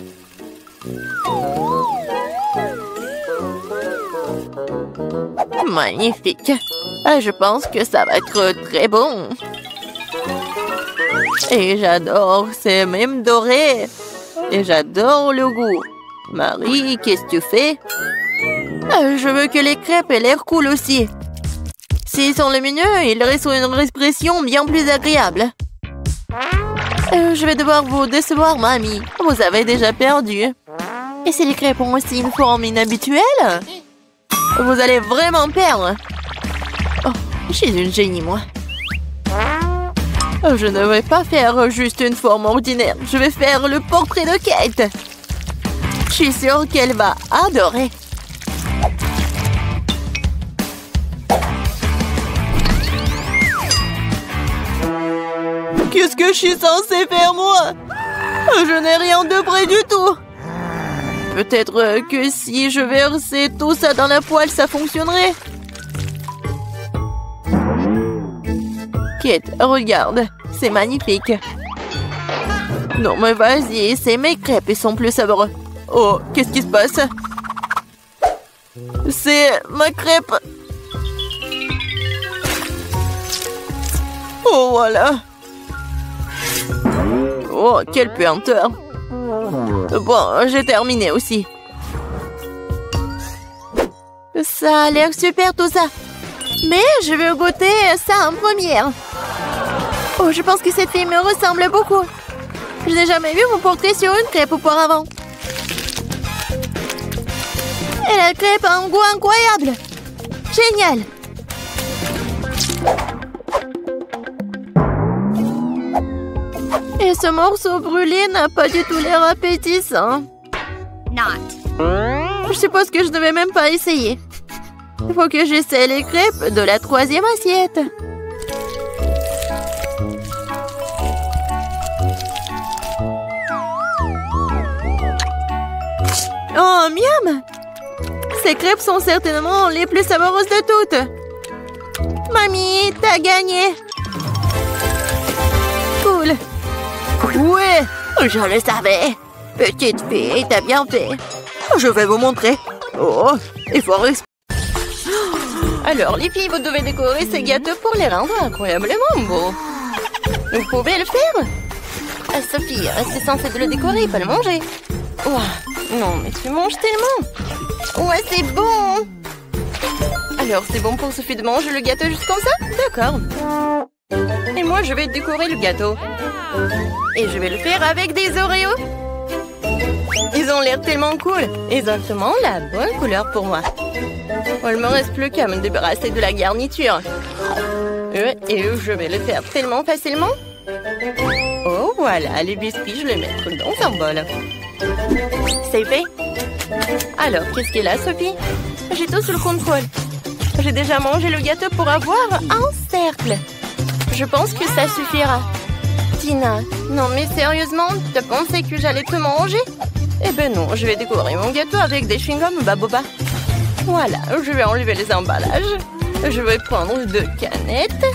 Magnifique. Je pense que ça va être très bon. Et j'adore, c'est même doré. Et j'adore le goût. Marie, qu'est-ce que tu fais? Je veux que les crêpes aient l'air cool aussi. S'ils sont les mignons, ils restent une expression bien plus agréable. Je vais devoir vous décevoir, mamie. Vous avez déjà perdu. Et si les crêpes ont aussi une forme inhabituelle? Vous allez vraiment perdre. Oh, je suis une génie, moi. Je ne vais pas faire juste une forme ordinaire. Je vais faire le portrait de Kate. Je suis sûre qu'elle va adorer. Qu'est-ce que je suis censée faire, moi? Je n'ai rien de près du tout. Peut-être que si je versais tout ça dans la poêle, ça fonctionnerait. Kate, regarde, c'est magnifique. Non, mais vas-y, c'est mes crêpes, ils sont plus savoureux. Oh, qu'est-ce qui se passe? C'est ma crêpe. Oh, voilà. Oh, quelle puanteur. Bon, j'ai terminé aussi. Ça a l'air super tout ça. Mais je veux goûter ça en première. Oh, je pense que cette fille me ressemble beaucoup. Je n'ai jamais vu mon portrait sur une crêpe auparavant. Et la crêpe a un goût incroyable. Génial. Et ce morceau brûlé n'a pas du tout l'air appétissant. Je suppose que je ne vais même pas essayer. Il faut que j'essaie les crêpes de la 3e assiette. Oh, miam! Ces crêpes sont certainement les plus savoureuses de toutes. Mamie, t'as gagné! Cool! Ouais, je le savais. Petite fille, t'as bien fait. Je vais vous montrer. Oh, il faut respirer. Alors, les filles, vous devez décorer ces gâteaux pour les rendre incroyablement beaux. Vous pouvez le faire? Sophie, c'est censé de le décorer, pas le manger. Ouah, non, mais tu manges tellement. Ouais, c'est bon. Alors, c'est bon pour Sophie de manger le gâteau juste comme ça? D'accord. Et moi, je vais décorer le gâteau. Et je vais le faire avec des Oreos. Ils ont l'air tellement cool. Exactement la bonne couleur pour moi. Oh, il ne me reste plus qu'à me débarrasser de la garniture. Et je vais le faire tellement facilement. Oh, voilà, les biscuits, je les mettre dans un bol. C'est fait. Alors, qu'est-ce qu'il y a, Sophie? J'ai tout sous le contrôle. J'ai déjà mangé le gâteau pour avoir un cercle. Je pense que ça suffira. Tina, non mais sérieusement, t'as pensé que j'allais te manger? Eh ben non, je vais décorer mon gâteau avec des chewing-gums Baboba. Voilà, je vais enlever les emballages. Je vais prendre 2 canettes.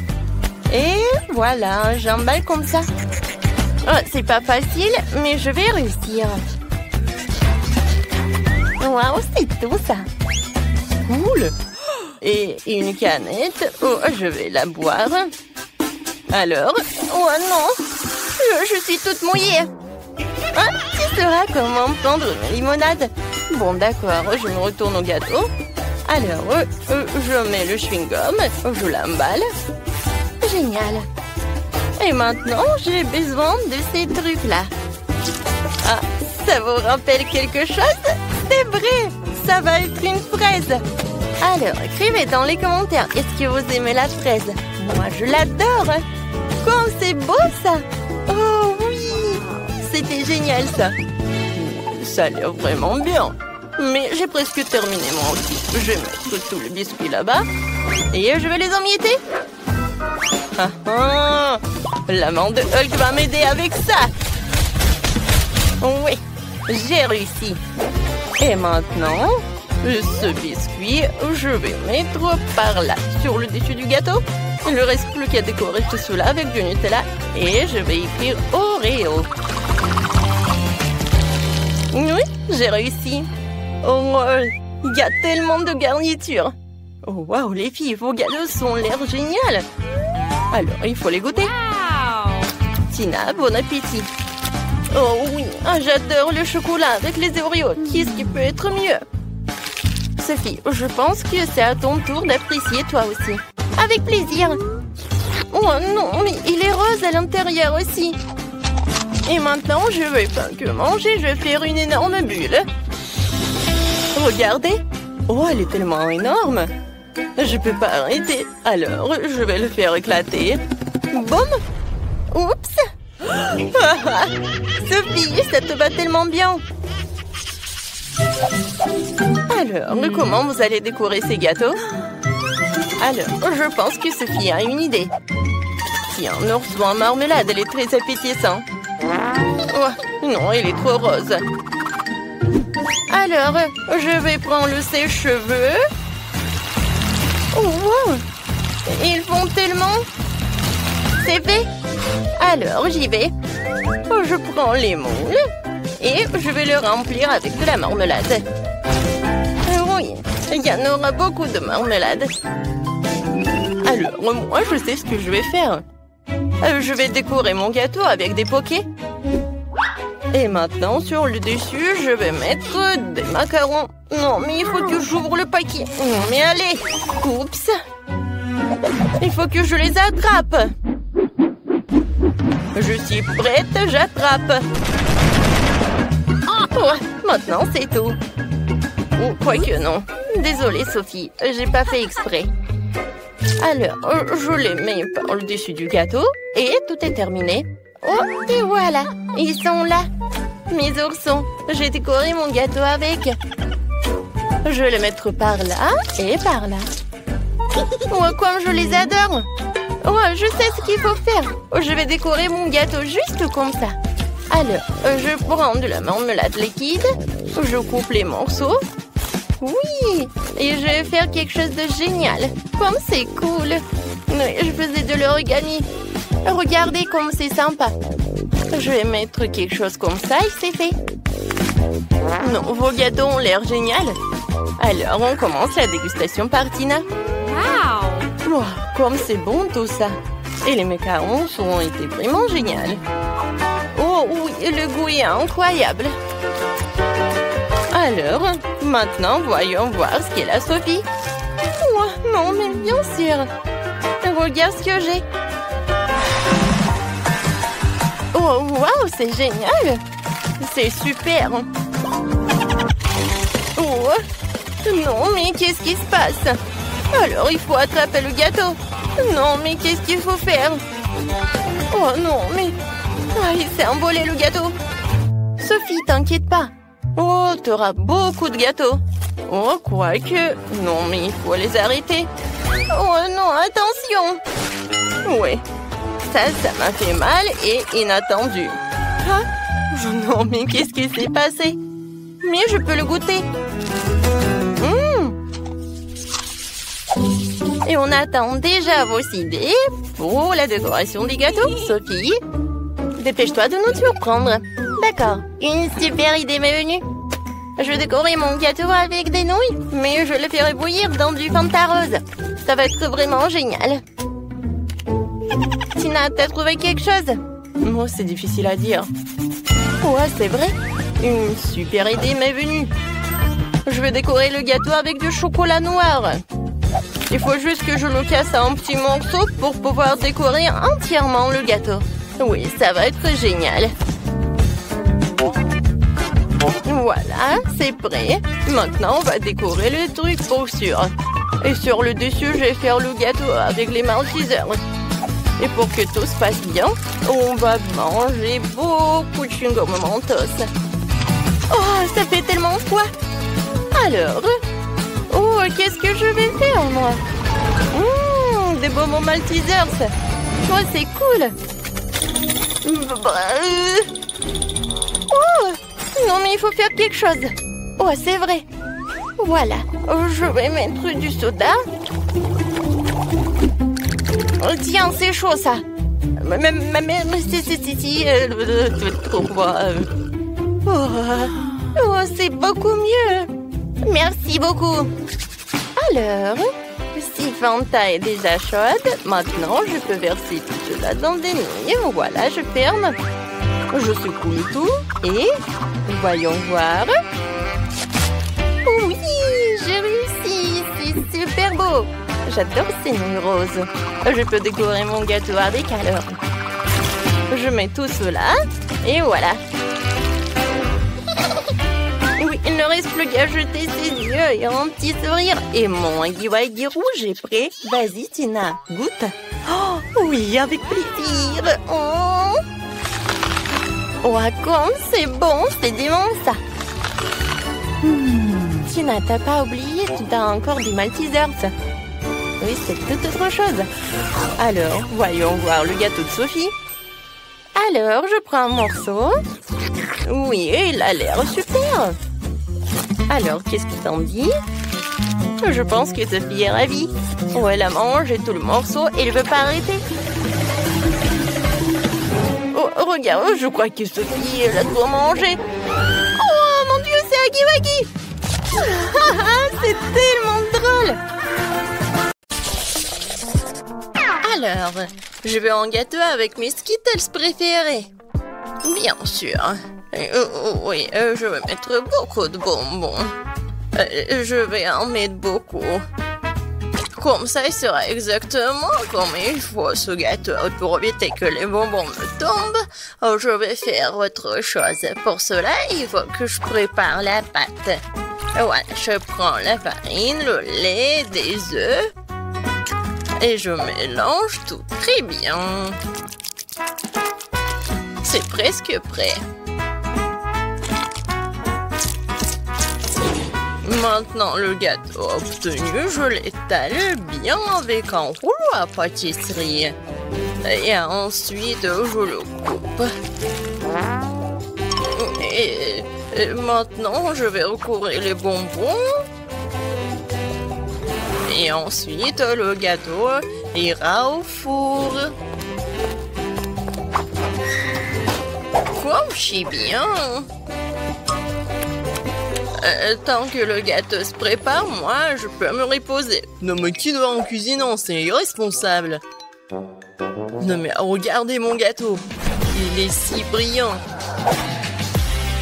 Et voilà, j'emballe comme ça. Oh, c'est pas facile, mais je vais réussir. Waouh, c'est tout ça. Cool. Et une canette. Oh, je vais la boire. Alors? Oh non! Je suis toute mouillée. Ah, tu sauras comment prendre une limonade. Bon, d'accord, je me retourne au gâteau. Alors, je mets le chewing-gum, je l'emballe. Génial. Et maintenant, j'ai besoin de ces trucs-là. Ah, ça vous rappelle quelque chose? C'est vrai, ça va être une fraise. Alors, écrivez dans les commentaires, est-ce que vous aimez la fraise? Moi, je l'adore. Comme c'est beau, ça. Oh oui, c'était génial, ça. Ça a l'air vraiment bien. Mais j'ai presque terminé moi aussi. Je vais mettre tous les biscuits là-bas. Et je vais les emietter. Ah ah! La main de Hulk va m'aider avec ça. Oui, j'ai réussi. Et maintenant, ce biscuit, je vais mettre par là, sur le dessus du gâteau. Il ne reste plus qu'à décorer tout cela avec du Nutella. Et je vais écrire Oreo. Oui, j'ai réussi. Oh, il y a tellement de garnitures. Oh, waouh, les filles, vos gâteaux ont l'air génial. Alors, il faut les goûter. Tina, bon appétit. Oh oui, j'adore le chocolat avec les Oreos. Qu'est-ce qui peut être mieux? Sophie, je pense que c'est à ton tour d'apprécier toi aussi. Avec plaisir. Oh non, mais il est rose à l'intérieur aussi. Et maintenant, je vais pas que manger, je vais faire une énorme bulle. Regardez. Oh, elle est tellement énorme. Je peux pas arrêter. Alors, je vais le faire éclater. Boum. Oups. Sophie, ça te va tellement bien. Alors, comment vous allez décorer ces gâteaux? Alors, je pense que Sophie a une idée. Tiens, un ourson en marmelade, elle est très appétissante. Oh, non, il est trop rose. Alors, je vais prendre le sèche-cheveux. Oh, wow! Ils font tellement... C'est fait. Alors, j'y vais. Je prends les moules et je vais le remplir avec de la marmelade. Oui, il y en aura beaucoup de marmelade. Alors, moi, je sais ce que je vais faire. Je vais décorer mon gâteau avec des pokés. Et maintenant, sur le dessus, je vais mettre des macarons. Non, mais il faut que j'ouvre le paquet. Non, mais allez. Oups. Il faut que je les attrape. Je suis prête, j'attrape. Oh, maintenant, c'est tout. Oh, quoique non. Désolée, Sophie, j'ai pas fait exprès. Alors, je les mets par le dessus du gâteau et tout est terminé. Oh, et voilà, ils sont là. Mes oursons, j'ai décoré mon gâteau avec. Je vais les mettre par là et par là. Oh, comme je les adore. Oh, je sais ce qu'il faut faire. Je vais décorer mon gâteau juste comme ça. Alors, je prends de la marmelade liquide. Je coupe les morceaux. Oui, et je vais faire quelque chose de génial. Comme c'est cool. Je faisais de l'origami. Regardez comme c'est sympa. Je vais mettre quelque chose comme ça et c'est fait. Non, vos gâteaux ont l'air génial. Alors, on commence la dégustation par Tina. Wow, comme c'est bon tout ça. Et les macarons ont été vraiment géniaux. Oh oui, le goût est incroyable. Alors, maintenant, voyons voir ce qu'est la Sophie. Oh, non, mais bien sûr. Regarde ce que j'ai. Oh, waouh, c'est génial. C'est super. Oh, non, mais qu'est-ce qui se passe? Alors, il faut attraper le gâteau. Non, mais qu'est-ce qu'il faut faire? Oh non, mais... Ah, il s'est envolé le gâteau. Sophie, t'inquiète pas. Oh, t'auras beaucoup de gâteaux. Oh, quoique... Non, mais il faut les arrêter. Oh non, attention. Ouais, ça m'a fait mal et inattendu. Ah, non, mais qu'est-ce qui s'est passé? Mais je peux le goûter. Et on attend déjà vos idées pour la décoration des gâteaux. Sophie, Dépêche-toi de nous surprendre. D'accord, une super idée m'est venue. Je vais décorer mon gâteau avec des nouilles, mais je le ferai bouillir dans du Fanta rose. Ça va être vraiment génial. Tina, t'as trouvé quelque chose? Moi, c'est difficile à dire. Ouais, c'est vrai. Une super idée m'est venue. Je vais décorer le gâteau avec du chocolat noir. Il faut juste que je le casse en petits morceaux pour pouvoir décorer entièrement le gâteau. Oui, ça va être génial. Voilà, c'est prêt. Maintenant, on va décorer le truc pour sûr. Et sur le dessus, je vais faire le gâteau avec les Maltesers. Et pour que tout se passe bien, on va manger beaucoup de chewing-gum Mentos. Oh, ça fait tellement froid. Alors, oh, qu'est-ce que je vais faire, moi? Des bonbons Maltesers. Oh, c'est cool. Oh, non, mais il faut faire quelque chose. Oh, c'est vrai. Voilà, je vais mettre du soda. Oh, tiens, c'est chaud, ça. Mais trop froid. Oh, c'est beaucoup mieux. Merci beaucoup. Alors, si Fanta est déjà chaude, maintenant, je peux verser tout cela dans des nouilles. Voilà, je ferme. Je secoue le tout et voyons voir. Oui, j'ai réussi. C'est super beau. J'adore ces nouilles roses. Je peux décorer mon gâteau avec alors. Je mets tout cela et voilà. Oui, il ne reste plus qu'à jeter ses yeux et un petit sourire. Et mon waggy rouge est prêt. Vas-y, Tina, goûte. Oh, oui, avec plaisir. Oh, comme c'est bon, c'est dément ça. Tina, t'as pas oublié, tu as encore des Maltesers. Oui, c'est toute autre chose. Alors, voyons voir le gâteau de Sophie. Alors, je prends un morceau. Oui, il a l'air super. Alors, qu'est-ce qu'il t'en dit? Je pense que Sophie est ravie. Oh, elle a mangé tout le morceau et elle ne veut pas arrêter. Oh, regarde, je crois que Sophie, elle a tout mangé. Oh, mon Dieu, c'est Huggy Wuggy. C'est tellement drôle. Alors, je veux un gâteau avec mes Skittles préférés. Bien sûr. Oui, je vais mettre beaucoup de bonbons. Je vais en mettre beaucoup. Comme ça, il sera exactement comme il faut ce gâteau. Pour éviter que les bonbons me tombent, je vais faire autre chose. Pour cela, il faut que je prépare la pâte. Voilà, je prends la farine, le lait, des œufs. Et je mélange tout très bien. C'est presque prêt. Maintenant, le gâteau obtenu, je l'étale bien avec un rouleau à pâtisserie. Et ensuite, je le coupe. Et maintenant, je vais recouvrir les bonbons. Et ensuite, le gâteau ira au four. Comme je sais bien. Tant que le gâteau se prépare, moi, je peux me reposer. Non, mais qui doit en cuisinant? C'est irresponsable. Non, mais regardez mon gâteau. Il est si brillant.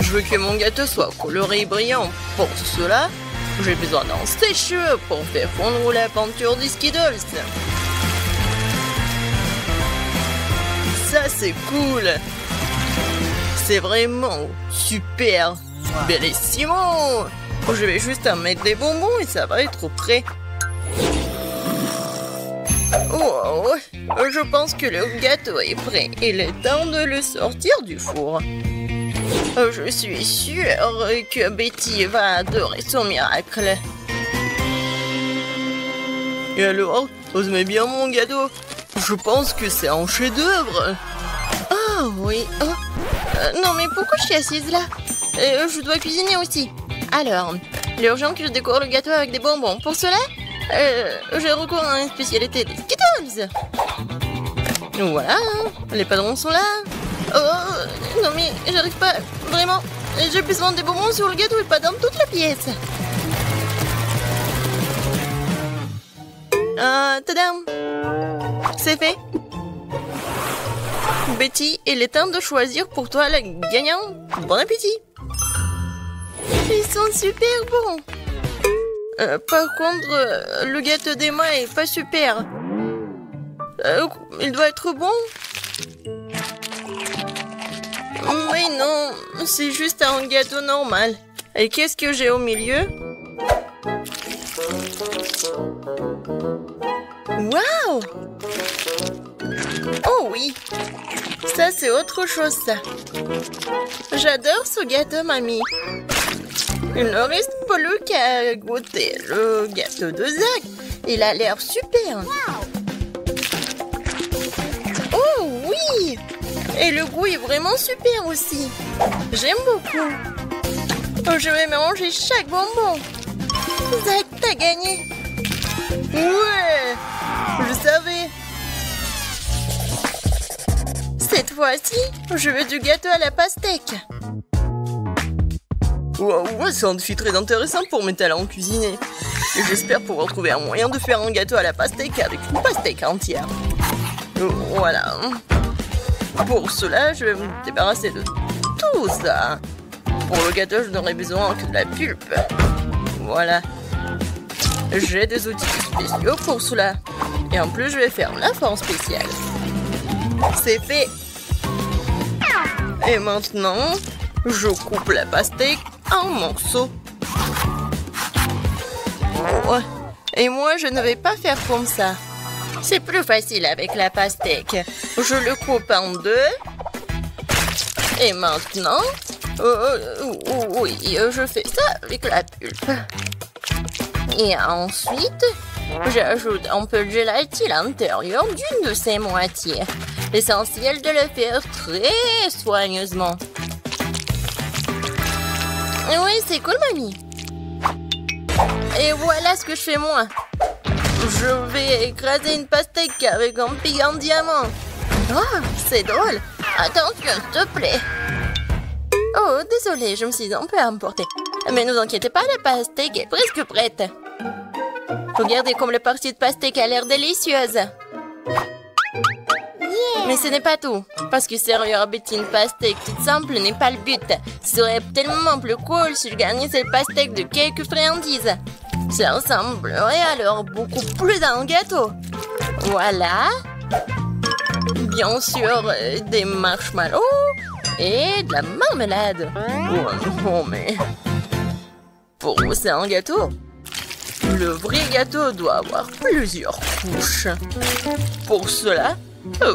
Je veux que mon gâteau soit coloré et brillant. Pour cela, j'ai besoin d'un sèche-cheveux pour faire fondre la peinture des Skittles. Ça, c'est cool. C'est vraiment super. Bellissimo. Je vais juste en mettre des bonbons et ça va être prêt. Oh, je pense que le gâteau est prêt. Il est temps de le sortir du four. Je suis sûre que Betty va adorer son miracle. Et alors, vous aimez bien mon gâteau? Je pense que c'est un chef-d'œuvre. Ah oui. Non mais pourquoi je suis assise là? Je dois cuisiner aussi. Alors, il est urgent que je décore le gâteau avec des bonbons. Pour cela, j'ai recours à une spécialité des Skittles. Voilà, les padrons sont là. Oh, non mais j'arrive pas, vraiment. J'ai besoin des bonbons sur le gâteau et pas dans toute la pièce. Tadam! C'est fait. Betty, il est temps de choisir pour toi la gagnante. Bon appétit! Ils sont super bons. Par contre, le gâteau d'Emma est pas super. Il doit être bon. Mais non, c'est juste un gâteau normal. Et qu'est-ce que j'ai au milieu? Waouh! Oh oui! Ça, c'est autre chose, ça. J'adore ce gâteau, mamie. Il ne reste plus qu'à goûter le gâteau de Zach. Il a l'air super. Oh oui! Et le goût est vraiment super aussi. J'aime beaucoup. Je vais manger chaque bonbon. Zach, t'as gagné. Ouais! Je savais. Cette fois-ci, je veux du gâteau à la pastèque. Wow, c'est un défi très intéressant pour mes talents cuisinés. Et j'espère pouvoir trouver un moyen de faire un gâteau à la pastèque avec une pastèque entière. Voilà. Pour cela, je vais me débarrasser de tout ça. Pour le gâteau, je n'aurai besoin que de la pulpe. Voilà. J'ai des outils spéciaux pour cela. Et en plus, je vais faire la forme spéciale. C'est fait. Et maintenant, je coupe la pastèque en morceaux. Oh. Et moi, je ne vais pas faire comme ça. C'est plus facile avec la pastèque. Je le coupe en deux. Et maintenant, oui, je fais ça avec la pulpe. Et ensuite, j'ajoute un peu de gélatine à l'intérieur d'une de ces moitiés. L'essentiel de le faire très soigneusement. Oui, c'est cool, mamie. Et voilà ce que je fais moi. Je vais écraser une pastèque avec un pic en diamant. Oh, c'est drôle. Attention, s'il te plaît. Oh, désolée, je me suis un peu emportée. Mais ne vous inquiétez pas, la pastèque est presque prête. Regardez comme la partie de pastèque a l'air délicieuse. Mais ce n'est pas tout. Parce que servir à Betty une pastèque toute simple n'est pas le but. Ce serait tellement plus cool si je gagnais cette pastèque de quelques friandises. Ça ressemblerait alors beaucoup plus à un gâteau. Voilà. Bien sûr, des marshmallows et de la marmelade. Oh, mais... Pour vous, c'est un gâteau. Le vrai gâteau doit avoir plusieurs couches. Pour cela,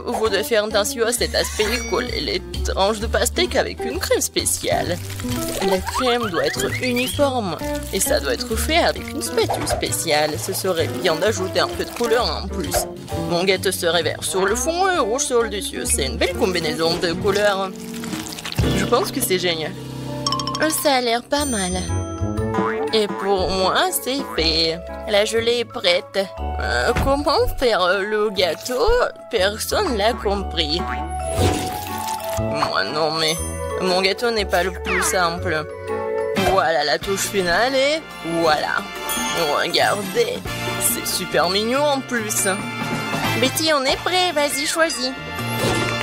vous devez faire attention à cet aspect et coller les tranches de pastèque avec une crème spéciale. La crème doit être uniforme et ça doit être fait avec une spatule spéciale. Ce serait bien d'ajouter un peu de couleur en plus. Mon gâteau serait vert sur le fond et rouge sur le dessus. C'est une belle combinaison de couleurs. Je pense que c'est génial. Ça a l'air pas mal. Et pour moi, c'est fait. La gelée est prête. Comment faire le gâteau? Personne l'a compris. Moi non, mais mon gâteau n'est pas le plus simple. Voilà la touche finale et voilà. Regardez, c'est super mignon en plus. Betty, on est prêt. Vas-y, choisis.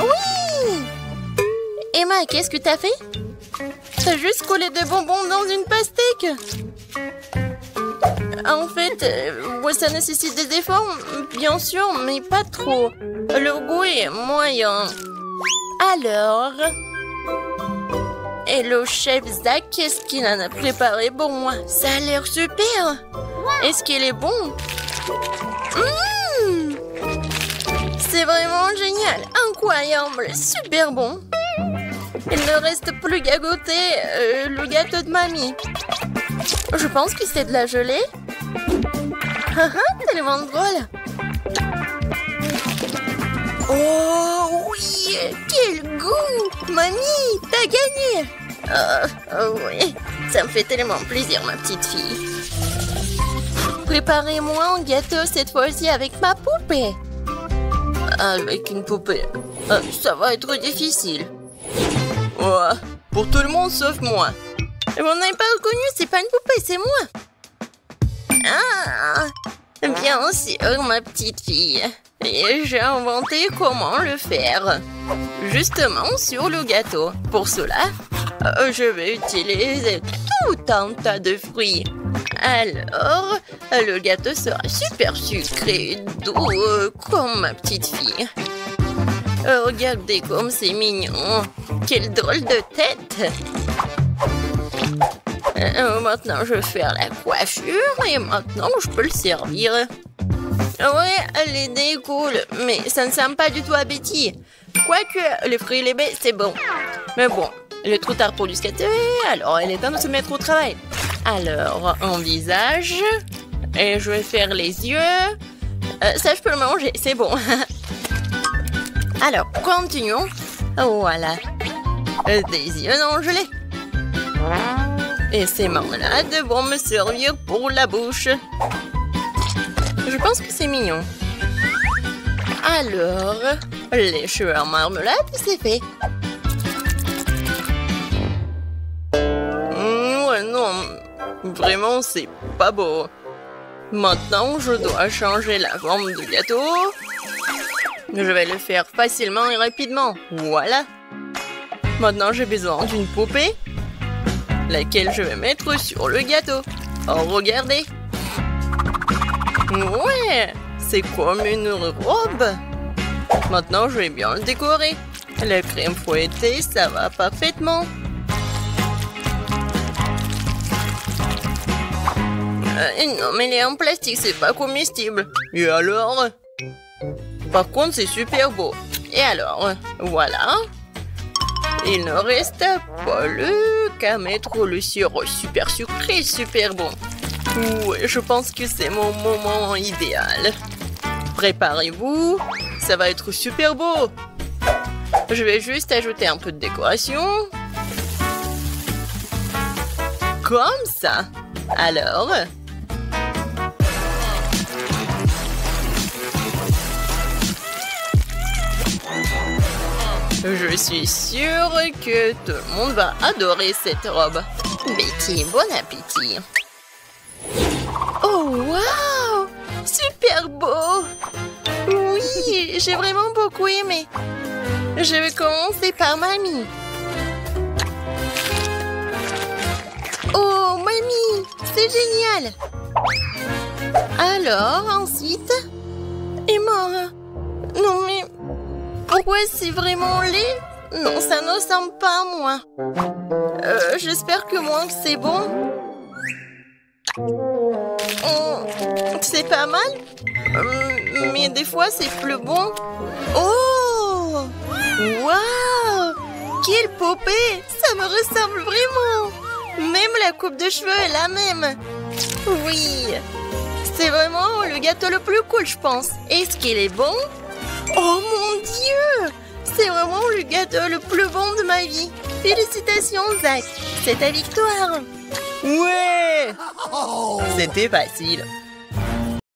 Oui! Emma, qu'est-ce que t'as fait? T'as juste collé des bonbons dans une pastèque. En fait, ça nécessite des efforts, bien sûr, mais pas trop. Le goût est moyen. Alors... Et le chef Zach, qu'est-ce qu'il en a préparé pour moi? Ça a l'air super. Est-ce qu'il est bon? C'est vraiment génial, incroyable, super bon. Il ne reste plus qu'à goûter le gâteau de mamie. Je pense que c'est de la gelée. Tellement drôle. Oh oui, quel goût! Mamie, t'as gagné! Oui, ça me fait tellement plaisir, ma petite fille. Préparez-moi un gâteau cette fois-ci avec ma poupée. Avec une poupée, ça va être difficile. Oh, pour tout le monde sauf moi. Vous n'avez pas reconnu, c'est pas une poupée, c'est moi. Ah, bien sûr, ma petite fille. Et j'ai inventé comment le faire. Justement sur le gâteau. Pour cela, je vais utiliser tout un tas de fruits. Alors, le gâteau sera super sucré, doux, comme ma petite fille. Regardez comme c'est mignon. Quelle drôle de tête. Maintenant, je vais faire la coiffure et maintenant, je peux le servir. Ouais, l'idée est cool, mais ça ne sent pas du tout appétit. Quoique, les fruits et les baies, c'est bon. Mais bon, il est trop tard pour du skater, alors il est temps de se mettre au travail. Alors, un visage, et je vais faire les yeux. Ça, je peux le manger, c'est bon. Alors, continuons. Voilà. Des yeux non gelés. Et ces marmelades vont me servir pour la bouche. Je pense que c'est mignon. Alors, les cheveux en marmelade, c'est fait. Ouais, non. Vraiment, c'est pas beau. Maintenant, je dois changer la forme du gâteau. Je vais le faire facilement et rapidement. Voilà. Maintenant, j'ai besoin d'une poupée, laquelle je vais mettre sur le gâteau. Oh, regardez. Ouais, c'est comme une robe. Maintenant, je vais bien le décorer. La crème fouettée, ça va parfaitement. Non, mais elle est en plastique, c'est pas comestible. Et alors? Par contre, c'est super beau. Et alors? Voilà. Il ne reste plus qu'à mettre le sirop super sucré, super bon. Ouais, je pense que c'est mon moment idéal. Préparez-vous, ça va être super beau. Je vais juste ajouter un peu de décoration. Comme ça. Alors... Je suis sûre que tout le monde va adorer cette robe. Betty, bon appétit. Oh, waouh! Super beau! Oui, j'ai vraiment beaucoup aimé. Je vais commencer par mamie. Oh, mamie, c'est génial! Alors, ensuite... Et moi? Non, mais... Pourquoi c'est vraiment laid? Non, ça ne ressemble pas à moi. J'espère que moi que c'est bon. C'est pas mal. Mais des fois c'est plus bon. Oh! Waouh! Quelle poupée! Ça me ressemble vraiment. Même la coupe de cheveux est la même. Oui. C'est vraiment le gâteau le plus cool, je pense. Est-ce qu'il est bon? Oh mon Dieu! C'est vraiment le gâteau le plus bon de ma vie. Félicitations, Zach. C'est ta victoire. Ouais! C'était facile.